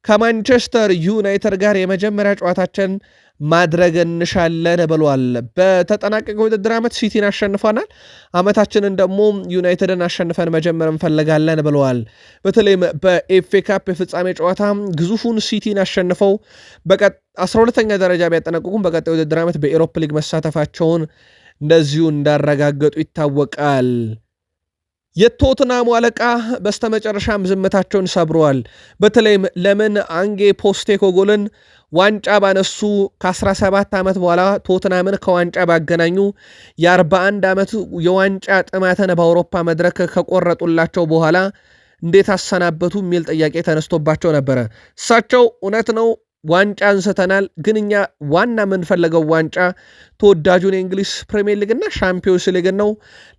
ከማንቸስተር ዩናይትድ ጋር የመጀመሪያ ጨዋታችን ማድረግ እንሻለን ብሏል። በተጠናቀቀ ውድድር ዓመት ሲቲን አሸንፈናል፣ ዓመታችንን ደግሞ ዩናይትድን አሸንፈን መጀመር እንፈልጋለን ብለዋል። በተለይም በኤፍኤ ካፕ የፍጻሜ ጨዋታ ግዙፉን ሲቲን አሸንፈው 12ኛ ደረጃ ቢያጠናቅቁም በቀጣይ ውድድር ዓመት በኤሮፕ ሊግ መሳተፋቸውን እንደዚሁ እንዳረጋገጡ ይታወቃል። የቶትናሙ አለቃ በስተመጨረሻም ዝምታቸውን ሰብረዋል። በተለይም ለምን አንጌ ፖስቴኮግሉን ዋንጫ ባነሱ ከ17 ዓመት በኋላ ቶትናምን ከዋንጫ ባገናኙ የ41 ዓመት የዋንጫ ጥማትን በአውሮፓ መድረክ ከቆረጡላቸው በኋላ እንዴት አሰናበቱ የሚል ጥያቄ ተነስቶባቸው ነበረ። እሳቸው እውነት ነው ዋንጫ አንስተናል፣ ግን እኛ ዋና የምንፈለገው ዋንጫ ተወዳጁን የእንግሊዝ ፕሪሚየር ሊግና ሻምፒዮንስ ሊግ ነው፣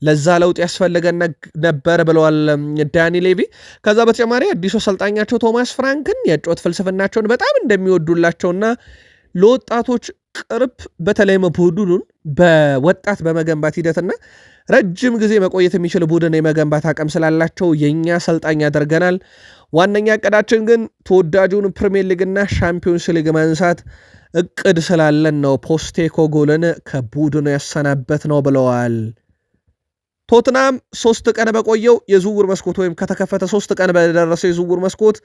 ለዛ ለውጥ ያስፈልገን ነበር ብለዋል ዳኒ ሌቪ። ከዛ በተጨማሪ አዲሱ አሰልጣኛቸው ቶማስ ፍራንክን የጨዋታ ፍልስፍናቸውን በጣም እንደሚወዱላቸውና ለወጣቶች ቅርብ በተለይም ቡድኑን በወጣት በመገንባት ሂደትና ረጅም ጊዜ መቆየት የሚችል ቡድን የመገንባት አቅም ስላላቸው የእኛ አሰልጣኝ ያደርገናል። ዋነኛ እቅዳችን ግን ተወዳጁን ፕሪሚየር ሊግና ሻምፒዮንስ ሊግ ማንሳት እቅድ ስላለን ነው ፖስቴኮግሉን ከቡድኑ ያሰናበት ነው ብለዋል። ቶትናም 3 ቀን በቆየው የዝውውር መስኮት ወይም ከተከፈተ 3 ቀን በደረሰው የዝውውር መስኮት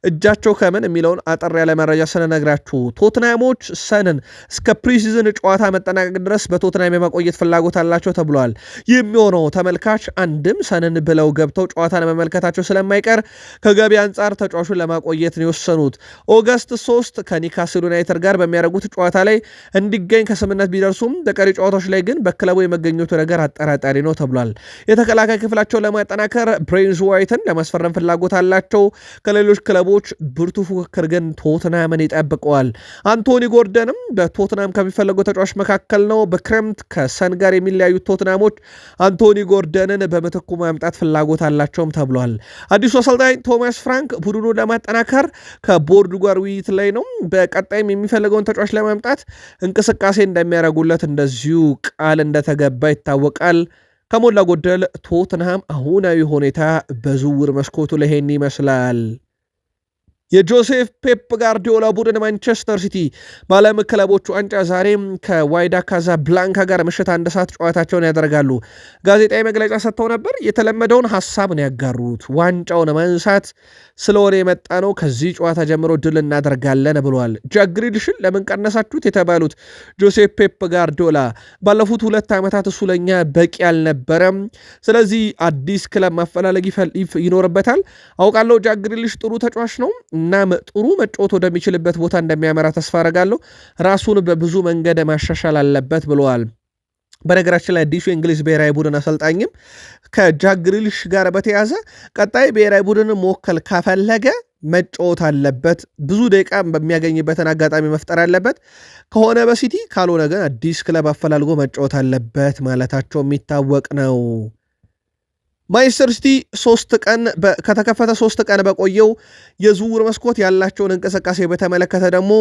እጃቸው ከምን የሚለውን አጠር ያለ መረጃ ስነግራችሁ ቶትናሞች ሰንን እስከ ፕሪሲዝን ጨዋታ መጠናቀቅ ድረስ በቶትናም የማቆየት ፍላጎት አላቸው ተብሏል። ይህ የሚሆነው ተመልካች አንድም ሰንን ብለው ገብተው ጨዋታን መመልከታቸው ስለማይቀር ከገቢ አንጻር ተጫዋቹን ለማቆየት ነው የወሰኑት። ኦገስት 3 ከኒካስል ዩናይትድ ጋር በሚያደርጉት ጨዋታ ላይ እንዲገኝ ከስምነት ቢደርሱም በቀሪ ጨዋታዎች ላይ ግን በክለቡ የመገኘቱ ነገር አጠራጣሪ ነው ተብሏል። የተከላካይ ክፍላቸውን ለማጠናከር ብሬንዝ ዋይትን ለማስፈረም ፍላጎት አላቸው። ከሌሎች ክለቦች ብርቱ ፉክክር ግን ቶትናምን ይጠብቀዋል። አንቶኒ ጎርደንም በቶትናም ከሚፈለጉ ተጫዋች መካከል ነው። በክረምት ከሰን ጋር የሚለያዩት ቶትናሞች አንቶኒ ጎርደንን በምትኩ ማምጣት ፍላጎት አላቸውም ተብሏል። አዲሱ አሰልጣኝ ቶማስ ፍራንክ ቡድኑን ለማጠናከር ከቦርዱ ጋር ውይይት ላይ ነው። በቀጣይም የሚፈልገውን ተጫዋች ለማምጣት እንቅስቃሴ እንደሚያደርጉለት እንደዚሁ ቃል እንደተገባ ይታወቃል። ከሞላ ጎደል ቶትንሃም አሁናዊ ሁኔታ በዝውውር መስኮቱ ላይ ይሄን ይመስላል። የጆሴፍ ፔፕ ጋርዲዮላ ቡድን ማንቸስተር ሲቲ በዓለም ክለቦች ዋንጫ ዛሬም ከዋይዳ ካዛብላንካ ጋር ምሽት 1 ሰዓት ጨዋታቸውን ያደርጋሉ። ጋዜጣዊ መግለጫ ሰጥተው ነበር። የተለመደውን ሀሳብ ነው ያጋሩት። ዋንጫውን ማንሳት ስለሆነ የመጣ ነው። ከዚህ ጨዋታ ጀምሮ ድል እናደርጋለን ብለዋል። ጃክ ግሪሊሽን ለምን ቀነሳችሁት የተባሉት ጆሴፍ ፔፕ ጋርዲዮላ ባለፉት 2 ዓመታት እሱ ለኛ በቂ አልነበረም፣ ስለዚህ አዲስ ክለብ ማፈላለግ ይኖርበታል። አውቃለሁ ጃክ ግሪሊሽ ጥሩ ተጫዋች ነው እና ጥሩ መጫወት ወደሚችልበት ቦታ እንደሚያመራ ተስፋ አረጋለሁ። ራሱን በብዙ መንገድ ማሻሻል አለበት ብለዋል። በነገራችን ላይ አዲሱ የእንግሊዝ ብሔራዊ ቡድን አሰልጣኝም ከጃክ ግሪሊሽ ጋር በተያዘ ቀጣይ ብሔራዊ ቡድን መወከል ካፈለገ መጫወት አለበት፣ ብዙ ደቂቃ በሚያገኝበትን አጋጣሚ መፍጠር አለበት፣ ከሆነ በሲቲ ካልሆነ ግን አዲስ ክለብ አፈላልጎ መጫወት አለበት ማለታቸው የሚታወቅ ነው። ማንቸስተር ሲቲ ከተከፈተ 3 ቀን በቆየው የዝውውር መስኮት ያላቸውን እንቅስቃሴ በተመለከተ ደግሞ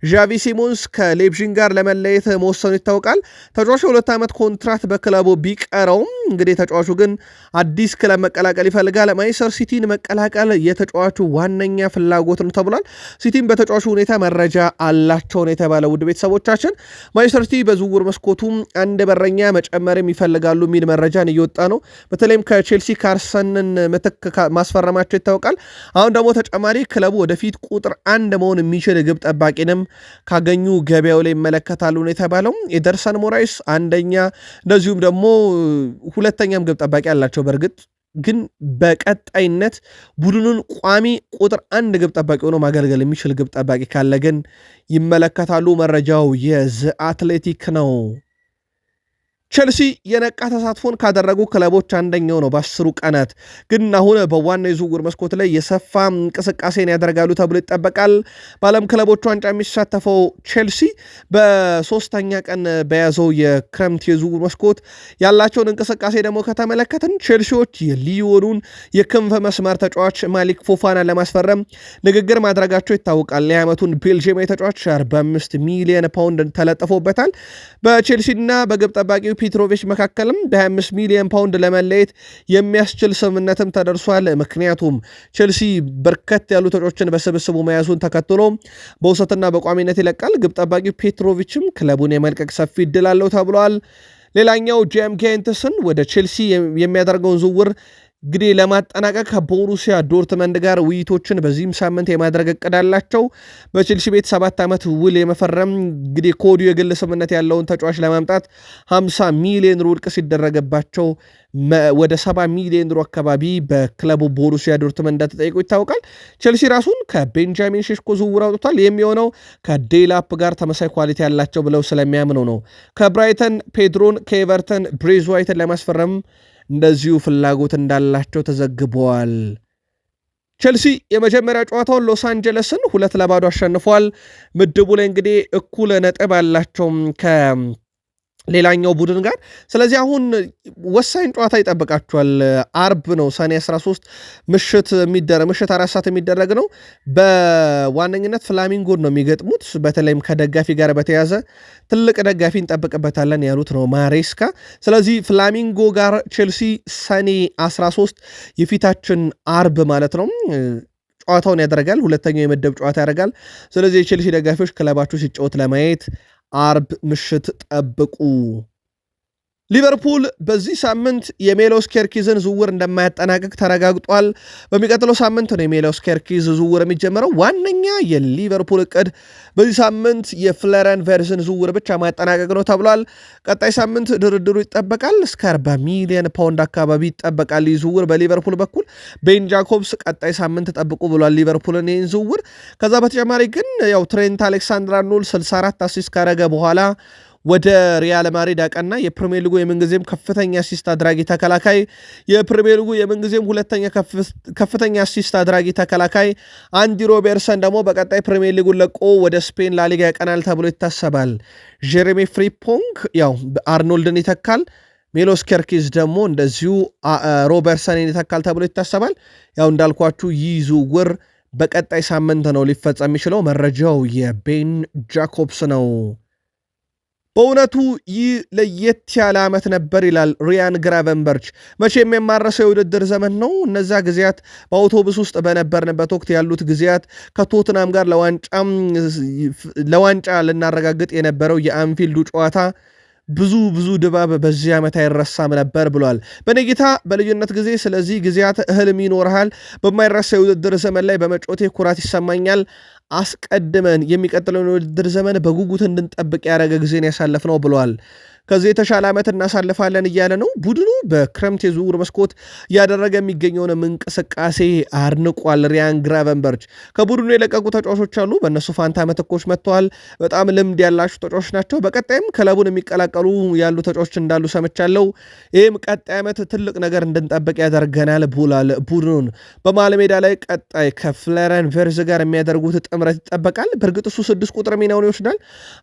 ዣቪ ሲሞንስ ከሌፕዥን ጋር ለመለየት መወሰኑ ይታወቃል። ተጫዋቹ 2 ዓመት ኮንትራት በክለቡ ቢቀረውም እንግዲህ ተጫዋቹ ግን አዲስ ክለብ መቀላቀል ይፈልጋል። ማንቸስተር ሲቲን መቀላቀል የተጫዋቹ ዋነኛ ፍላጎት ነው ተብሏል። ሲቲም በተጫዋቹ ሁኔታ መረጃ አላቸው ነው የተባለ። ውድ ቤተሰቦቻችን ማንቸስተር ሲቲ በዝውውር መስኮቱ አንድ በረኛ መጨመርም ይፈልጋሉ የሚል መረጃን እየወጣ ነው። በተለይም ቼልሲ ካርሰንን ምትክ ማስፈረማቸው ይታወቃል። አሁን ደግሞ ተጨማሪ ክለቡ ወደፊት ቁጥር 1 መሆን የሚችል ግብ ጠባቂንም ካገኙ ገበያው ላይ ይመለከታሉ ነው የተባለው። ኤደርሰን ሞራይስ አንደኛ እንደዚሁም ደግሞ ሁለተኛም ግብ ጠባቂ አላቸው። በእርግጥ ግን በቀጣይነት ቡድኑን ቋሚ ቁጥር 1 ግብ ጠባቂ ሆኖ ማገልገል የሚችል ግብ ጠባቂ ካለ ግን ይመለከታሉ። መረጃው የዘ አትሌቲክ ነው። ቼልሲ የነቃ ተሳትፎን ካደረጉ ክለቦች አንደኛው ነው። በ10 ቀናት ግን አሁን በዋና የዝውውር መስኮት ላይ የሰፋ እንቅስቃሴን ያደርጋሉ ተብሎ ይጠበቃል። በዓለም ክለቦች ዋንጫ የሚሳተፈው ቼልሲ በ3ኛ ቀን በያዘው የክረምት የዝውውር መስኮት ያላቸውን እንቅስቃሴ ደግሞ ከተመለከትን ቼልሲዎች የሊዮኑን የክንፍ መስመር ተጫዋች ማሊክ ፎፋናን ለማስፈረም ንግግር ማድረጋቸው ይታወቃል። የዓመቱን ቤልጅየማዊ ተጫዋች 45 ሚሊዮን ፓውንድ ተለጥፎበታል። በቼልሲና በግብ ጠባቂው ፔትሮቪች መካከልም በ25 ሚሊዮን ፓውንድ ለመለየት የሚያስችል ስምምነትም ተደርሷል። ምክንያቱም ቼልሲ በርከት ያሉ ተጫዋቾችን በስብስቡ መያዙን ተከትሎ በውሰትና በቋሚነት ይለቃል። ግብ ጠባቂው ፔትሮቪችም ክለቡን የመልቀቅ ሰፊ እድል አለው ተብሏል። ሌላኛው ጄም ጌንትስን ወደ ቼልሲ የሚያደርገውን ዝውውር እንግዲህ ለማጠናቀቅ ከቦሩሲያ ዶርትመንድ ጋር ውይይቶችን በዚህም ሳምንት የማድረግ እቅድ አላቸው። በቼልሲ ቤት 7 ዓመት ውል የመፈረም እንግዲህ ከወዲሁ የግል ስምምነት ያለውን ተጫዋች ለማምጣት 50 ሚሊዮን ዩሮ ውድቅ ሲደረገባቸው ወደ 70 ሚሊዮን ዩሮ አካባቢ በክለቡ ቦሩሲያ ዶርትመንድ እንደተጠየቁ ይታወቃል። ቼልሲ ራሱን ከቤንጃሚን ሼሽኮ ዝውውር አውጥቷል። የሚሆነው ከዴላፕ ጋር ተመሳይ ኳሊቲ ያላቸው ብለው ስለሚያምኑ ነው። ከብራይተን ፔድሮን፣ ከኤቨርተን ብሬዝ ዋይትን ለማስፈረም እንደዚሁ ፍላጎት እንዳላቸው ተዘግበዋል። ቼልሲ የመጀመሪያ ጨዋታውን ሎስ አንጀለስን 2-0 አሸንፏል። ምድቡ ላይ እንግዲህ እኩል ነጥብ አላቸው ሌላኛው ቡድን ጋር። ስለዚህ አሁን ወሳኝ ጨዋታ ይጠብቃቸዋል። አርብ ነው ሰኔ 13 ምሽት 4 ሰዓት የሚደረግ ነው። በዋነኝነት ፍላሚንጎን ነው የሚገጥሙት። በተለይም ከደጋፊ ጋር በተያዘ ትልቅ ደጋፊ እንጠብቅበታለን ያሉት ነው ማሬስካ። ስለዚህ ፍላሚንጎ ጋር ቼልሲ ሰኔ 13 የፊታችን አርብ ማለት ነው ጨዋታውን ያደርጋል። ሁለተኛው የምድብ ጨዋታ ያደርጋል። ስለዚህ የቼልሲ ደጋፊዎች ክለባችሁ ሲጫወት ለማየት አርብ ምሽት ጠብቁ። ሊቨርፑል በዚህ ሳምንት የሜሎስ ኬርኪዝን ዝውውር እንደማያጠናቅቅ ተረጋግጧል። በሚቀጥለው ሳምንት ነው የሜሎስ ኬርኪዝ ዝውውር የሚጀምረው። ዋነኛ የሊቨርፑል እቅድ በዚህ ሳምንት የፍሎሪያን ቨርዝን ዝውውር ብቻ ማጠናቀቅ ነው ተብሏል። ቀጣይ ሳምንት ድርድሩ ይጠበቃል። እስከ 40 ሚሊዮን ፓውንድ አካባቢ ይጠበቃል ይህ ዝውውር በሊቨርፑል በኩል። ቤን ጃኮብስ ቀጣይ ሳምንት ጠብቁ ብሏል ሊቨርፑልን ይህን ዝውውር። ከዛ በተጨማሪ ግን ያው ትሬንት አሌክሳንደር-አርኖልድ 64 አሲስት ካረገ በኋላ ወደ ሪያል ማድሪድ አቀና። የፕሪሚየር ሊጉ የምንጊዜም ከፍተኛ አሲስት አድራጊ ተከላካይ፣ የፕሪሚየር ሊጉ የምንጊዜም ሁለተኛ ከፍተኛ አሲስት አድራጊ ተከላካይ አንዲ ሮቤርሰን ደግሞ በቀጣይ ፕሪሚየር ሊጉን ለቆ ወደ ስፔን ላሊጋ ያቀናል ተብሎ ይታሰባል። ጄሬሚ ፍሪምፖንግ ያው አርኖልድን ይተካል። ሜሎስ ኬርኪዝ ደግሞ እንደዚሁ ሮበርሰንን ይተካል ተብሎ ይታሰባል። ያው እንዳልኳችሁ ይህ ዝውውር በቀጣይ ሳምንት ነው ሊፈጸም የሚችለው። መረጃው የቤን ጃኮብስ ነው። በእውነቱ ይህ ለየት ያለ ዓመት ነበር ይላል ሪያን ግራቨንበርች። መቼም የማረሰው የውድድር ዘመን ነው። እነዛ ጊዜያት በአውቶቡስ ውስጥ በነበርንበት ወቅት ያሉት ጊዜያት ከቶትናም ጋር ለዋንጫ ልናረጋግጥ የነበረው የአንፊልዱ ጨዋታ ብዙ ድባብ በዚህ ዓመት አይረሳም ነበር ብሏል። በነጌታ በልዩነት ጊዜ ስለዚህ ጊዜያት ህልም ይኖርሃል። በማይረሳ የውድድር ዘመን ላይ በመጮቴ ኩራት ይሰማኛል። አስቀድመን የሚቀጥለውን የውድድር ዘመን በጉጉት እንድንጠብቅ ያደረገ ጊዜን ያሳለፍ ነው ብሏል። ከዚህ የተሻለ ዓመት እናሳልፋለን እያለ ነው። ቡድኑ በክረምት የዝውውር መስኮት እያደረገ የሚገኘውንም እንቅስቃሴ አድንቋል ሪያን ግራቨንበርች። ከቡድኑ የለቀቁ ተጫዋቾች አሉ፣ በእነሱ ፋንታ ምትኮች መጥተዋል። በጣም ልምድ ያላቸው ተጫዋቾች ናቸው። በቀጣይም ክለቡን የሚቀላቀሉ ያሉ ተጫዋቾች እንዳሉ ሰምቻለሁ። ይህም ቀጣይ ዓመት ትልቅ ነገር እንድንጠብቅ ያደርገናል ብሏል። ቡድኑን በመሃል ሜዳ ላይ ቀጣይ ከፍሎሪያን ቨርዝ ጋር የሚያደርጉት ጥምረት ይጠበቃል። በእርግጥ እሱ 6 ቁጥር ሚናውን ይወስዳል።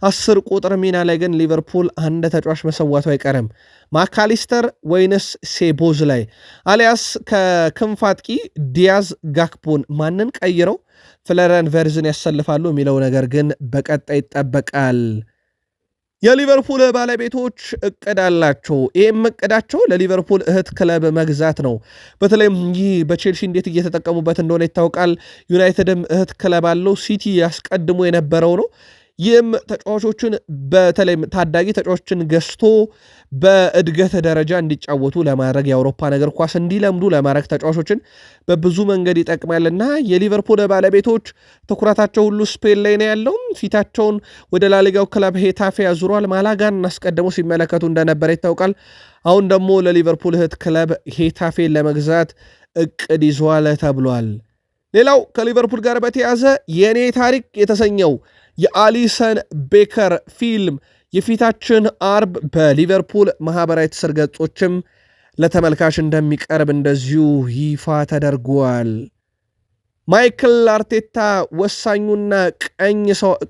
10 ቁጥር ሚና ላይ ግን ሊቨርፑል አንድ ተጫዋች መሰዋቱ አይቀርም። ማካሊስተር ወይንስ ሴቦዝ ላይ አሊያስ ከክንፍ አጥቂ ዲያዝ ጋክፖን ማንን ቀይረው ፍሎሪያን ቨርዝን ያሰልፋሉ የሚለው ነገር ግን በቀጣይ ይጠበቃል። የሊቨርፑል ባለቤቶች እቅድ አላቸው። ይህም እቅዳቸው ለሊቨርፑል እህት ክለብ መግዛት ነው። በተለይም ይህ በቼልሲ እንዴት እየተጠቀሙበት እንደሆነ ይታወቃል። ዩናይትድም እህት ክለብ አለው። ሲቲ ያስቀድሞ የነበረው ነው። ይህም ተጫዋቾችን በተለይም ታዳጊ ተጫዋቾችን ገዝቶ በእድገት ደረጃ እንዲጫወቱ ለማድረግ የአውሮፓን እግር ኳስ እንዲለምዱ ለማድረግ ተጫዋቾችን በብዙ መንገድ ይጠቅማልና የሊቨርፑል ባለቤቶች ትኩረታቸው ሁሉ ስፔን ላይ ነው ያለው። ፊታቸውን ወደ ላሊጋው ክለብ ሄታፌ ያዙሯል። ማላጋን አስቀድሞ ሲመለከቱ እንደነበረ ይታወቃል። አሁን ደግሞ ለሊቨርፑል እህት ክለብ ሄታፌን ለመግዛት እቅድ ይዟል ተብሏል። ሌላው ከሊቨርፑል ጋር በተያዘ የኔ ታሪክ የተሰኘው የአሊሰን ቤከር ፊልም የፊታችን አርብ በሊቨርፑል ማህበራዊ ትስስር ገጾችም ለተመልካች እንደሚቀርብ እንደዚሁ ይፋ ተደርጓል። ማይክል አርቴታ ወሳኙና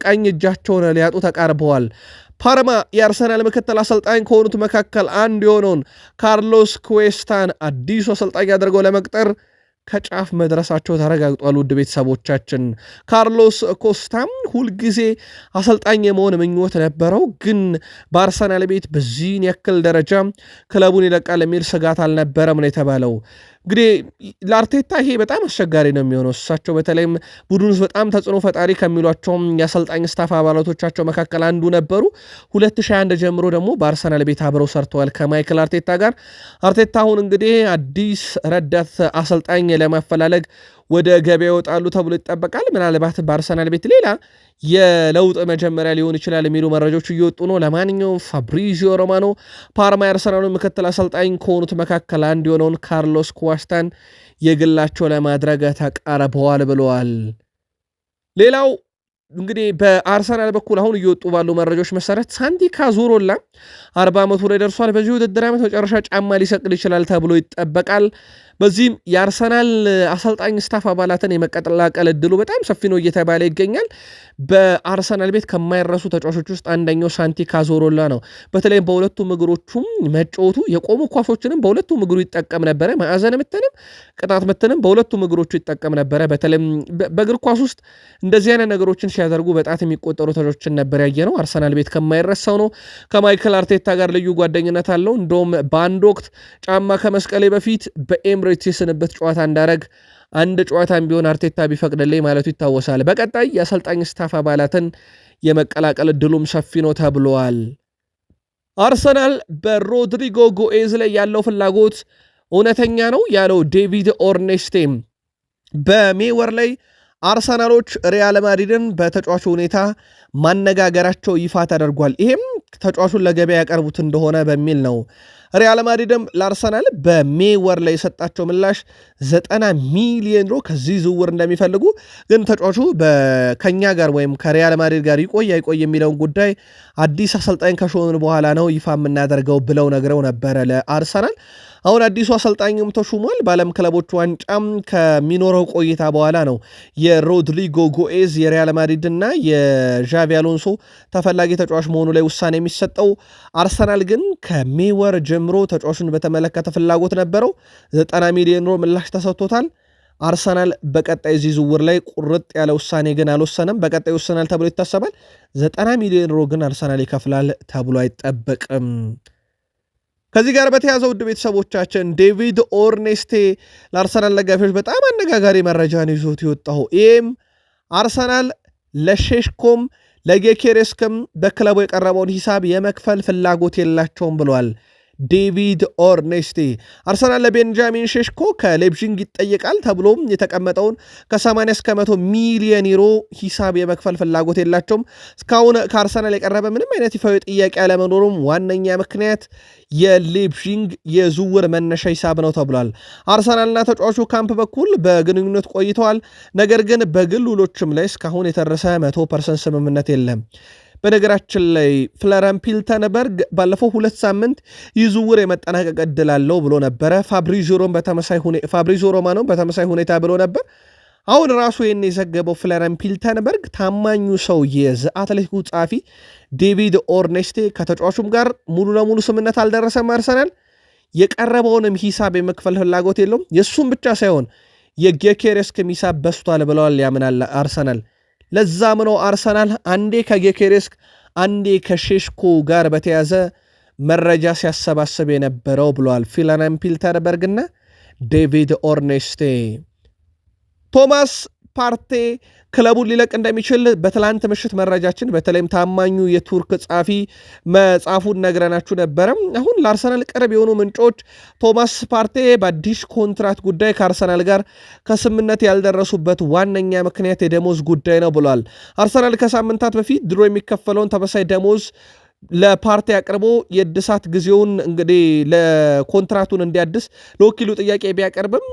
ቀኝ እጃቸውን ሊያጡ ተቃርበዋል። ፓርማ የአርሰናል ምክትል አሰልጣኝ ከሆኑት መካከል አንዱ የሆነውን ካርሎስ ኩዌስታን አዲሱ አሰልጣኝ አድርገው ለመቅጠር ከጫፍ መድረሳቸው ተረጋግጧል። ውድ ቤተሰቦቻችን ካርሎስ ኮስታም ሁልጊዜ አሰልጣኝ የመሆን ምኞት ነበረው፣ ግን በአርሰናል ቤት በዚህን ያክል ደረጃ ክለቡን ይለቃል የሚል ስጋት አልነበረም ነው የተባለው። እንግዲህ ለአርቴታ ይሄ በጣም አስቸጋሪ ነው የሚሆነው። እሳቸው በተለይም ቡድን ውስጥ በጣም ተጽዕኖ ፈጣሪ ከሚሏቸውም የአሰልጣኝ ስታፍ አባላቶቻቸው መካከል አንዱ ነበሩ። 2021 ጀምሮ ደግሞ በአርሰናል ቤት አብረው ሰርተዋል ከማይክል አርቴታ ጋር። አርቴታ አሁን እንግዲህ አዲስ ረዳት አሰልጣኝ ለማፈላለግ ወደ ገበያ ይወጣሉ ተብሎ ይጠበቃል። ምናልባት በአርሰናል ቤት ሌላ የለውጥ መጀመሪያ ሊሆን ይችላል የሚሉ መረጃዎች እየወጡ ነው። ለማንኛውም ፋብሪዚዮ ሮማኖ ፓርማ የአርሰናሉ ምክትል አሰልጣኝ ከሆኑት መካከል አንድ የሆነውን ካርሎስ ኩዌስታን የግላቸው ለማድረግ ተቃርበዋል ብለዋል። ሌላው እንግዲህ በአርሰናል በኩል አሁን እየወጡ ባሉ መረጃዎች መሰረት ሳንቲ ካዙሮላ 40 ዓመቱ ላይ ደርሷል። በዚህ ውድድር ዓመት መጨረሻ ጫማ ሊሰቅል ይችላል ተብሎ ይጠበቃል። በዚህም የአርሰናል አሰልጣኝ ስታፍ አባላትን የመቀላቀል እድሉ በጣም ሰፊ ነው እየተባለ ይገኛል። በአርሰናል ቤት ከማይረሱ ተጫዋቾች ውስጥ አንደኛው ሳንቲ ካዞሮላ ነው። በተለይም በሁለቱም እግሮቹም መጫወቱ የቆሙ ኳሶችንም በሁለቱም እግሩ ይጠቀም ነበረ። ማዕዘን ምትንም ቅጣት ምትንም በሁለቱም እግሮቹ ይጠቀም ነበረ። በተለይም በእግር ኳስ ውስጥ እንደዚህ አይነት ነገሮችን ሲያደርጉ በጣት የሚቆጠሩ ተጫዋቾችን ነበር ያየ ነው። አርሰናል ቤት ከማይረሳው ነው። ከማይክል አርቴታ ጋር ልዩ ጓደኝነት አለው። እንደውም በአንድ ወቅት ጫማ ከመስቀሌ በፊት በኤምሬትስ የስንበት ጨዋታ እንዳረግ አንድ ጨዋታም ቢሆን አርቴታ ቢፈቅድልኝ ማለቱ ይታወሳል። በቀጣይ የአሰልጣኝ ስታፍ አባላትን የመቀላቀል እድሉም ሰፊ ነው ተብሏል። አርሰናል በሮድሪጎ ጎኤዝ ላይ ያለው ፍላጎት እውነተኛ ነው ያለው ዴቪድ ኦርኔስቴም በሜይ ወር ላይ አርሰናሎች ሪያል ማድሪድን በተጫዋቹ ሁኔታ ማነጋገራቸው ይፋ ተደርጓል። ይሄም ተጫዋቹን ለገበያ ያቀርቡት እንደሆነ በሚል ነው። ሪያል ማድሪድም ለአርሰናል በሜይ ወር ላይ የሰጣቸው ምላሽ 90 ሚሊዮን ዩሮ ከዚህ ዝውውር እንደሚፈልጉ፣ ግን ተጫዋቹ ከኛ ጋር ወይም ከሪያል ማድሪድ ጋር ይቆይ አይቆይ የሚለውን ጉዳይ አዲስ አሰልጣኝ ከሾምን በኋላ ነው ይፋ የምናደርገው ብለው ነግረው ነበረ ለአርሰናል። አሁን አዲሱ አሰልጣኝም ተሹሟል። በዓለም ክለቦች ዋንጫም ከሚኖረው ቆይታ በኋላ ነው የሮድሪጎ ጎኤዝ የሪያል ማድሪድ እና የዣቪ አሎንሶ ተፈላጊ ተጫዋች መሆኑ ላይ ውሳኔ የሚሰጠው። አርሰናል ግን ከሜይ ወር ጀምሮ ተጫዋቹን በተመለከተ ፍላጎት ነበረው። 90 ሚሊዮን ዩሮ ምላሽ ተሰጥቶታል። አርሰናል በቀጣይ እዚህ ዝውውር ላይ ቁርጥ ያለ ውሳኔ ግን አልወሰነም። በቀጣይ ይወሰናል ተብሎ ይታሰባል። 90 ሚሊዮን ዩሮ ግን አርሰናል ይከፍላል ተብሎ አይጠበቅም። ከዚህ ጋር በተያዘ ውድ ቤተሰቦቻችን ዴቪድ ኦርኔስቴ ለአርሰናል ደጋፊዎች በጣም አነጋጋሪ መረጃን ይዞት የወጣው ይህም አርሰናል ለሼሽኮም ለጌኬሬስክም በክለቡ የቀረበውን ሂሳብ የመክፈል ፍላጎት የላቸውም ብሏል ዴቪድ ኦርኔስቴ። አርሰናል ለቤንጃሚን ሼሽኮ ከሌፕዚግ ይጠየቃል ተብሎም የተቀመጠውን ከ80 እስከ 100 ሚሊዮን ዩሮ ሂሳብ የመክፈል ፍላጎት የላቸውም። እስካሁን ከአርሰናል የቀረበ ምንም አይነት ይፋዊ ጥያቄ አለመኖሩም ዋነኛ ምክንያት የሌፕዚግ የዝውውር መነሻ ሂሳብ ነው ተብሏል። አርሰናልና ተጫዋቹ ካምፕ በኩል በግንኙነት ቆይተዋል። ነገር ግን በግል ውሎችም ላይ እስካሁን የተደረሰ 100% ስምምነት የለም። በነገራችን ላይ ፍሎሪያን ፒልተንበርግ ባለፈው 2 ሳምንት ይህ ዝውውር የመጠናቀቅ ዕድል አለው ብሎ ነበረ። ፋብሪዚዮ ሮማኖ በተመሳይ ሁኔታ ብሎ ነበር። አሁን ራሱ ይህን የዘገበው ፍሎሪያን ፒልተንበርግ ታማኙ ሰው የአትሌቲኩ ጸሐፊ ዴቪድ ኦርኔስቴ ከተጫዋቹም ጋር ሙሉ ለሙሉ ስምምነት አልደረሰም። አርሰናል የቀረበውንም ሂሳብ የመክፈል ፍላጎት የለውም። የእሱም ብቻ ሳይሆን የጌኬሬስክም ሂሳብ በስቷል ብለዋል ያምናል አርሰናል። ለዛም ነው አርሰናል አንዴ ከጌኬሬስክ አንዴ ከሼሽኮ ጋር በተያዘ መረጃ ሲያሰባስብ የነበረው ብለዋል ፍሎሪያን ፒልተንበርግ እና ዴቪድ ኦርኔስቴ። ቶማስ ፓርቴ ክለቡን ሊለቅ እንደሚችል በትላንት ምሽት መረጃችን በተለይም ታማኙ የቱርክ ጸሐፊ መጽሐፉን ነግረናችሁ ነበረም። አሁን ለአርሰናል ቅርብ የሆኑ ምንጮች ቶማስ ፓርቴ በአዲስ ኮንትራት ጉዳይ ከአርሰናል ጋር ከስምምነት ያልደረሱበት ዋነኛ ምክንያት የደሞዝ ጉዳይ ነው ብሏል። አርሰናል ከሳምንታት በፊት ድሮ የሚከፈለውን ተመሳይ ደሞዝ ለፓርቲ አቅርቦ የእድሳት ጊዜውን እንግዲህ ለኮንትራቱን እንዲያድስ ለወኪሉ ጥያቄ ቢያቀርብም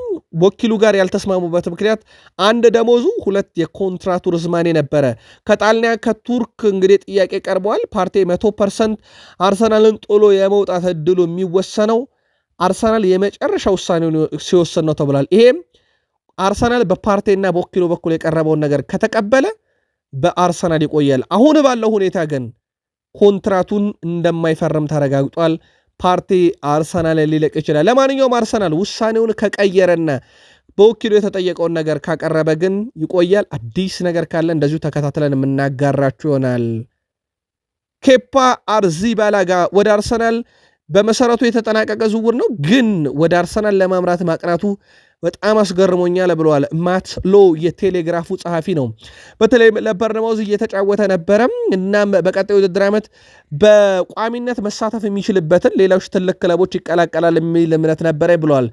ወኪሉ ጋር ያልተስማሙበት ምክንያት አንድ ደሞዙ፣ 2 የኮንትራቱ ርዝማኔ ነበረ። ከጣሊያ ከቱርክ እንግዲህ ጥያቄ ቀርበዋል። ፓርቲ 100% አርሰናልን ጥሎ የመውጣት እድሉ የሚወሰነው አርሰናል የመጨረሻ ውሳኔውን ሲወሰን ነው ተብሏል። ይሄም አርሰናል በፓርቲና በወኪሉ በኩል የቀረበውን ነገር ከተቀበለ በአርሰናል ይቆያል። አሁን ባለው ሁኔታ ግን ኮንትራቱን እንደማይፈርም ተረጋግጧል። ፓርቲ አርሰናል ሊለቅ ይችላል። ለማንኛውም አርሰናል ውሳኔውን ከቀየረና በወኪሉ የተጠየቀውን ነገር ካቀረበ ግን ይቆያል። አዲስ ነገር ካለ እንደዚሁ ተከታትለን የምናጋራችሁ ይሆናል። ኬፓ አሪዛባላጋ ወደ አርሰናል በመሰረቱ የተጠናቀቀ ዝውውር ነው፣ ግን ወደ አርሰናል ለማምራት ማቅናቱ በጣም አስገርሞኛል ብለዋል ማት ሎ የቴሌግራፉ ጸሐፊ ነው። በተለይ ለበርንማውዝ እየተጫወተ ነበረም። እናም በቀጣይ ውድድር ዓመት በቋሚነት መሳተፍ የሚችልበትን ሌሎች ትልቅ ክለቦች ይቀላቀላል የሚል እምነት ነበረ ብለዋል።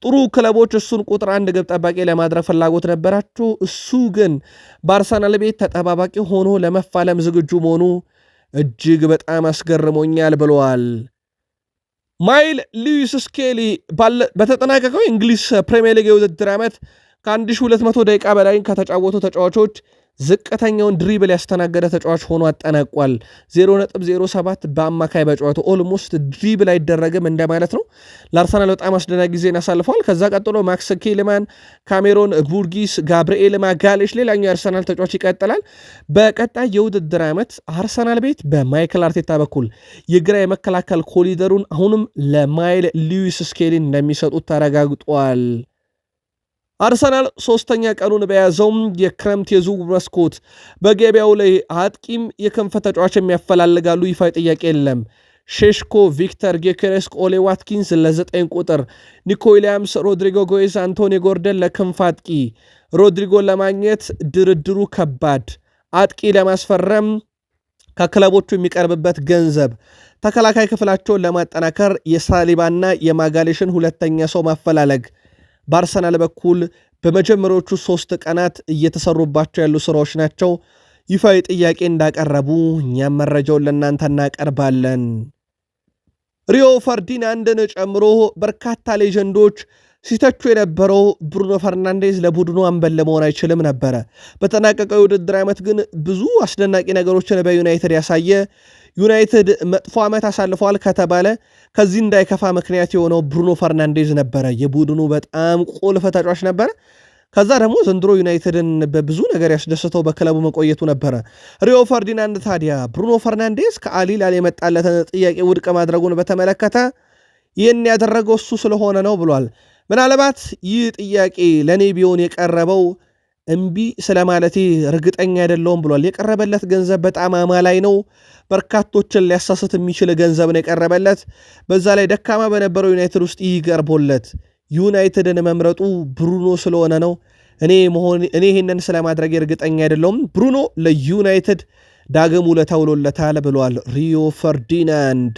ጥሩ ክለቦች እሱን ቁጥር 1 ግብ ጠባቂ ለማድረግ ፍላጎት ነበራቸው። እሱ ግን በአርሰናል ቤት ተጠባባቂ ሆኖ ለመፋለም ዝግጁ መሆኑ እጅግ በጣም አስገርሞኛል ብለዋል። ማይል ሉዊስ ስኬሊ በተጠናቀቀው እንግሊዝ ፕሪሚየር ሊግ የውድድር ዓመት ከ1200 ደቂቃ በላይ ከተጫወቱ ተጫዋቾች ዝቅተኛውን ድሪብል ያስተናገደ ተጫዋች ሆኖ አጠናቋል። 0.07 በአማካይ በጨዋታ ኦልሞስት ድሪብል አይደረግም እንደማለት ነው። ለአርሰናል በጣም አስደናቂ ጊዜን አሳልፏል። ከዛ ቀጥሎ ማክስ ኬልማን፣ ካሜሮን ቡርጊስ፣ ጋብርኤል ማጋሌሽ ሌላኛው የአርሰናል ተጫዋች ይቀጥላል። በቀጣይ የውድድር ዓመት አርሰናል ቤት በማይክል አርቴታ በኩል የግራ የመከላከል ኮሊደሩን አሁንም ለማይል ሉዊስ ስኬሊ እንደሚሰጡት ተረጋግጧል። አርሰናል 3ኛ ቀኑን በያዘውም የክረምት የዝውውር መስኮት በገበያው ላይ አጥቂም የክንፍ ተጫዋች የሚያፈላልጋሉ። ይፋ ጥያቄ የለም። ሼሽኮ፣ ቪክተር ጌኬሬስክ፣ ኦሌ ዋትኪንስ ለ9 ቁጥር፣ ኒኮ ዊሊያምስ፣ ሮድሪጎ ጎይዝ፣ አንቶኒ ጎርደን ለክንፍ አጥቂ። ሮድሪጎን ለማግኘት ድርድሩ ከባድ፣ አጥቂ ለማስፈረም ከክለቦቹ የሚቀርብበት ገንዘብ ተከላካይ ክፍላቸውን ለማጠናከር የሳሊባና የማጋሌሽን ሁለተኛ ሰው ማፈላለግ በአርሰናል በኩል በመጀመሪያዎቹ 3 ቀናት እየተሰሩባቸው ያሉ ስራዎች ናቸው። ይፋዊ ጥያቄ እንዳቀረቡ እኛም መረጃውን ለእናንተ እናቀርባለን። ሪዮ ፈርዲናንድን ጨምሮ በርካታ ሌጀንዶች ሲተቹ የነበረው ብሩኖ ፈርናንዴዝ ለቡድኑ አምበል ለመሆን አይችልም ነበረ። በተጠናቀቀው የውድድር ዓመት ግን ብዙ አስደናቂ ነገሮችን በዩናይትድ ያሳየ፣ ዩናይትድ መጥፎ ዓመት አሳልፈዋል ከተባለ ከዚህ እንዳይከፋ ምክንያት የሆነው ብሩኖ ፈርናንዴዝ ነበረ። የቡድኑ በጣም ቁልፍ ተጫዋች ነበረ። ከዛ ደግሞ ዘንድሮ ዩናይትድን በብዙ ነገር ያስደስተው በክለቡ መቆየቱ ነበረ። ሪዮ ፈርዲናንድ ታዲያ ብሩኖ ፈርናንዴዝ ከአሊላል የመጣለትን ጥያቄ ውድቅ ማድረጉን በተመለከተ ይህን ያደረገው እሱ ስለሆነ ነው ብሏል። ምናልባት ይህ ጥያቄ ለእኔ ቢሆን የቀረበው እምቢ ስለማለቴ እርግጠኛ አይደለሁም ብሏል። የቀረበለት ገንዘብ በጣም አማላይ ነው። በርካቶችን ሊያሳስት የሚችል ገንዘብ ነው የቀረበለት። በዛ ላይ ደካማ በነበረው ዩናይትድ ውስጥ ይህ ቀርቦለት ዩናይትድን መምረጡ ብሩኖ ስለሆነ ነው። እኔ ይህንን ስለማድረግ እርግጠኛ አይደለሁም። ብሩኖ ለዩናይትድ ዳግም ውለታ ውሎለታል ብሏል ሪዮ ፈርዲናንድ።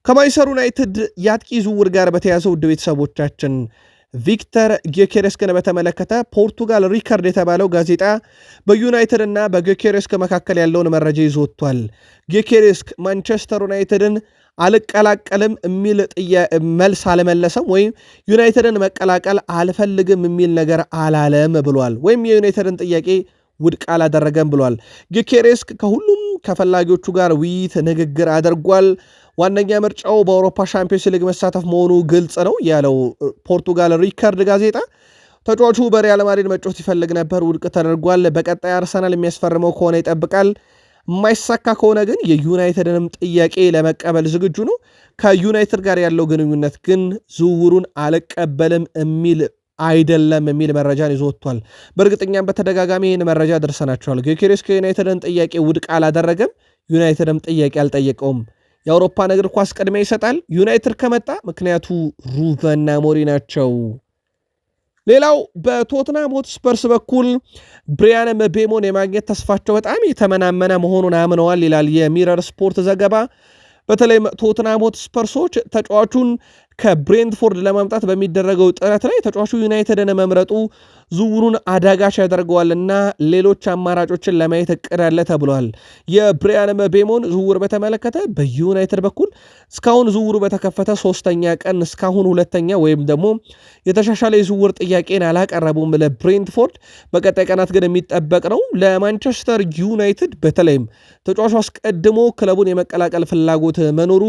ከማንቸስተር ዩናይትድ የአጥቂ ዝውውር ጋር በተያያዘ ውድ ቤተሰቦቻችን ቪክተር ጊዮኬሬስክን በተመለከተ ፖርቱጋል ሪከርድ የተባለው ጋዜጣ በዩናይትድ እና በጊዮኬሬስክ መካከል ያለውን መረጃ ይዞ ወጥቷል። ጊዮኬሬስክ ማንቸስተር ዩናይትድን አልቀላቀልም የሚል መልስ አልመለሰም፣ ወይም ዩናይትድን መቀላቀል አልፈልግም የሚል ነገር አላለም ብሏል። ወይም የዩናይትድን ጥያቄ ውድቅ አላደረገም ብሏል። ጊዮኬሬስክ ከሁሉም ከፈላጊዎቹ ጋር ውይይት ንግግር አድርጓል። ዋነኛ ምርጫው በአውሮፓ ሻምፒዮንስ ሊግ መሳተፍ መሆኑ ግልጽ ነው ያለው ፖርቱጋል ሪከርድ ጋዜጣ ተጫዋቹ በሪያል ማድሪድ መጫወት ይፈልግ ነበር፣ ውድቅ ተደርጓል። በቀጣይ አርሰናል የሚያስፈርመው ከሆነ ይጠብቃል። የማይሳካ ከሆነ ግን የዩናይትድንም ጥያቄ ለመቀበል ዝግጁ ነው። ከዩናይትድ ጋር ያለው ግንኙነት ግን ዝውውሩን አልቀበልም የሚል አይደለም የሚል መረጃን ይዞ ወጥቷል። በእርግጠኛም በተደጋጋሚ ይህን መረጃ ደርሰናቸዋል። ጊዮኬሬስ ከዩናይትድን ጥያቄ ውድቅ አላደረገም፣ ዩናይትድም ጥያቄ አልጠየቀውም። የአውሮፓን እግር ኳስ ቅድሚያ ይሰጣል። ዩናይትድ ከመጣ ምክንያቱ ሩቨን አሞሪም ናቸው። ሌላው በቶትናም ሆትስፐርስ በኩል ብሪያን ምቤሞን የማግኘት ተስፋቸው በጣም የተመናመነ መሆኑን አምነዋል ይላል የሚረር ስፖርት ዘገባ። በተለይም ቶትናም ሆትስፐርሶች ተጫዋቹን ከብሬንትፎርድ ለማምጣት በሚደረገው ጥረት ላይ ተጫዋቹ ዩናይትድን መምረጡ ዝውውሩን አዳጋች ያደርገዋልና ሌሎች አማራጮችን ለማየት እቅድ አለ ተብሏል። የብሪያን ምቤሞን ዝውውር በተመለከተ በዩናይትድ በኩል እስካሁን ዝውውሩ በተከፈተ 3ኛ ቀን እስካሁን 2ኛ ወይም ደግሞ የተሻሻለ የዝውውር ጥያቄን አላቀረቡም ለብሬንትፎርድ። በቀጣይ ቀናት ግን የሚጠበቅ ነው። ለማንቸስተር ዩናይትድ በተለይም ተጫዋቹ አስቀድሞ ክለቡን የመቀላቀል ፍላጎት መኖሩ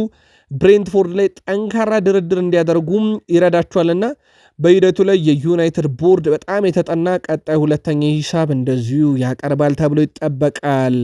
ብሬንትፎርድ ላይ ጠንካራ ድርድር እንዲያደርጉም ይረዳቸዋልና በሂደቱ ላይ የዩናይትድ ቦርድ በጣም የተጠና ቀጣይ 2ኛ ሂሳብ እንደዚሁ ያቀርባል ተብሎ ይጠበቃል።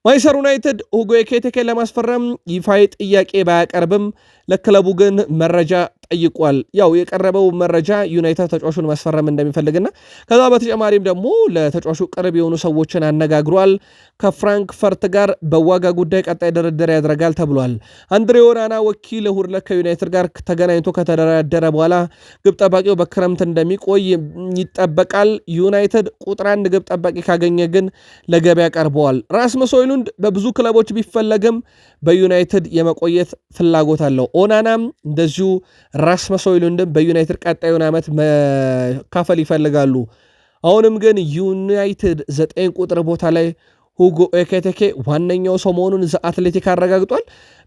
ማንቸስተር ዩናይትድ ሁጎ ኤኪቲኬን ለማስፈረም ይፋዊ ጥያቄ ባያቀርብም ለክለቡ ግን መረጃ ጠይቋል። ያው የቀረበው መረጃ ዩናይትድ ተጫዋቹን ማስፈረም እንደሚፈልግና ከዛ በተጨማሪም ደግሞ ለተጫዋቹ ቅርብ የሆኑ ሰዎችን አነጋግሯል። ከፍራንክፈርት ጋር በዋጋ ጉዳይ ቀጣይ ድርድር ያደርጋል ተብሏል። አንድሬ ኦናና ወኪል እሁድ ዕለት ከዩናይትድ ጋር ተገናኝቶ ከተደራደረ በኋላ ግብ ጠባቂው በክረምት እንደሚቆይ ይጠበቃል። ዩናይትድ ቁጥር 1 ግብ ጠባቂ ካገኘ ግን ለገበያ ቀርበዋል። ራስመስ ሆይሉንድ በብዙ ክለቦች ቢፈለግም በዩናይትድ የመቆየት ፍላጎት አለው። ኦናናም እንደዚሁ ራስመስ ሆይሉንድም በዩናይትድ ቀጣዩን ዓመት መካፈል ይፈልጋሉ። አሁንም ግን ዩናይትድ 9 ቁጥር ቦታ ላይ ሁጎ ኤኪቲኬ ዋነኛው ሰው መሆኑን ዘ አትሌቲክ አረጋግጧል።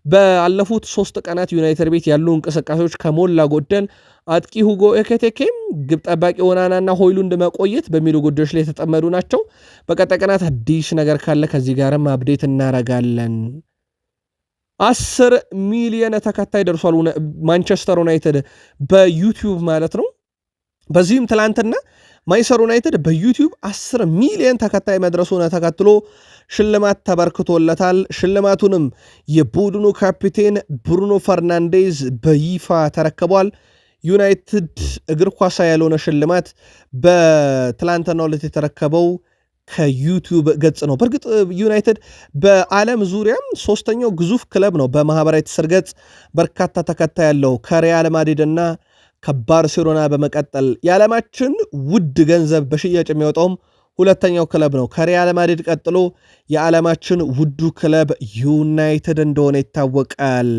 ባለፉት 3 ቀናት ዩናይትድ ቤት ያሉ እንቅስቃሴዎች ከሞላ ጎደል አጥቂ ሁጎ ኤኪቲኬም ግብ ጠባቂ ኦናናና ሆይሉንድ መቆየት በሚሉ ጉዳዮች ላይ የተጠመዱ ናቸው። በቀጣይ ቀናት አዲስ ነገር ካለ ከዚህ ጋርም አፕዴት እናረጋለን። 10 ሚሊዮን ተከታይ ደርሷል ማንቸስተር ዩናይትድ በዩቲዩብ ማለት ነው። በዚህም ትላንትና ማንቸስተር ዩናይትድ በዩቲዩብ 10 ሚሊዮን ተከታይ መድረሱን ተከትሎ ሽልማት ተበርክቶለታል። ሽልማቱንም የቡድኑ ካፒቴን ብሩኖ ፈርናንዴዝ በይፋ ተረክቧል። ዩናይትድ እግር ኳስ ያልሆነ ሽልማት በትላንትናው ዕለት የተረከበው ከዩቲዩብ ገጽ ነው። በእርግጥ ዩናይትድ በዓለም ዙሪያም 3ኛው ግዙፍ ክለብ ነው። በማህበራዊ ትስስር ገጽ በርካታ ተከታይ ያለው ከሪያል ማድሪድ እና ከባርሴሎና በመቀጠል የዓለማችን ውድ ገንዘብ በሽያጭ የሚወጣውም ሁለተኛው ክለብ ነው። ከሪያል ማድሪድ ቀጥሎ የዓለማችን ውዱ ክለብ ዩናይትድ እንደሆነ ይታወቃል።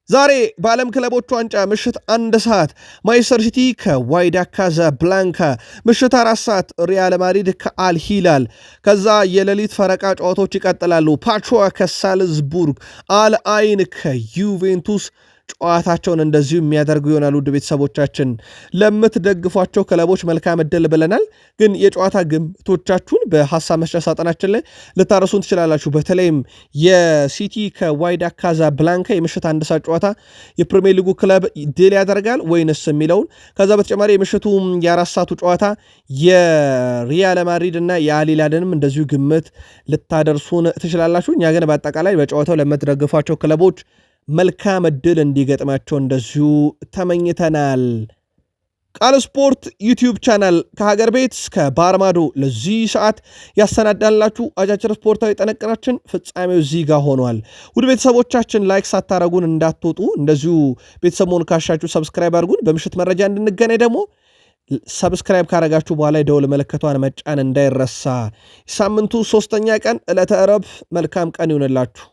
ዛሬ በዓለም ክለቦች ዋንጫ ምሽት 1 ሰዓት ማንቸስተር ሲቲ ከዋይዳ ካዛብላንካ፣ ምሽት 4 ሰዓት ሪያል ማድሪድ ከአልሂላል፣ ከዛ የሌሊት ፈረቃ ጨዋታዎች ይቀጥላሉ። ፓቹዋ ከሳልዝቡርግ፣ አልአይን ከዩቬንቱስ ጨዋታቸውን እንደዚሁ የሚያደርጉ ይሆናል። ውድ ቤተሰቦቻችን ለምትደግፏቸው ክለቦች መልካም ዕድል ብለናል። ግን የጨዋታ ግምቶቻችሁን በሐሳብ መስጫ ሳጥናችን ላይ ልታረሱን ትችላላችሁ። በተለይም የሲቲ ከዋይዳ ካዛብላንካ የምሽት 1 ሰዓት ጨዋታ የፕሪሚየር ሊጉ ክለብ ድል ያደርጋል ወይንስ የሚለውን፣ ከዛ በተጨማሪ የምሽቱ የ4 ሰዓቱ ጨዋታ የሪያል ማድሪድ እና የአልሂላልንም እንደዚሁ ግምት ልታደርሱን ትችላላችሁ። እኛ ግን በአጠቃላይ በጨዋታው ለምትደግፏቸው ክለቦች መልካም ዕድል እንዲገጥማቸው እንደዚሁ ተመኝተናል። ቃል ስፖርት ዩቲዩብ ቻናል ከሀገር ቤት እስከ ባህር ማዶ ለዚህ ሰዓት ያሰናዳላችሁ አጫጭር ስፖርታዊ ጥንቅራችን ፍጻሜው እዚህ ጋር ሆኗል። ውድ ቤተሰቦቻችን ላይክ ሳታረጉን እንዳትወጡ፣ እንደዚሁ ቤተሰቡን ካሻችሁ ሰብስክራይብ አድርጉን። በምሽት መረጃ እንድንገናኝ ደግሞ ሰብስክራይብ ካረጋችሁ በኋላ የደውል ምልክቷን መጫን እንዳይረሳ። ሳምንቱ 3ኛ ቀን ዕለተ ረቡዕ መልካም ቀን ይሁንላችሁ።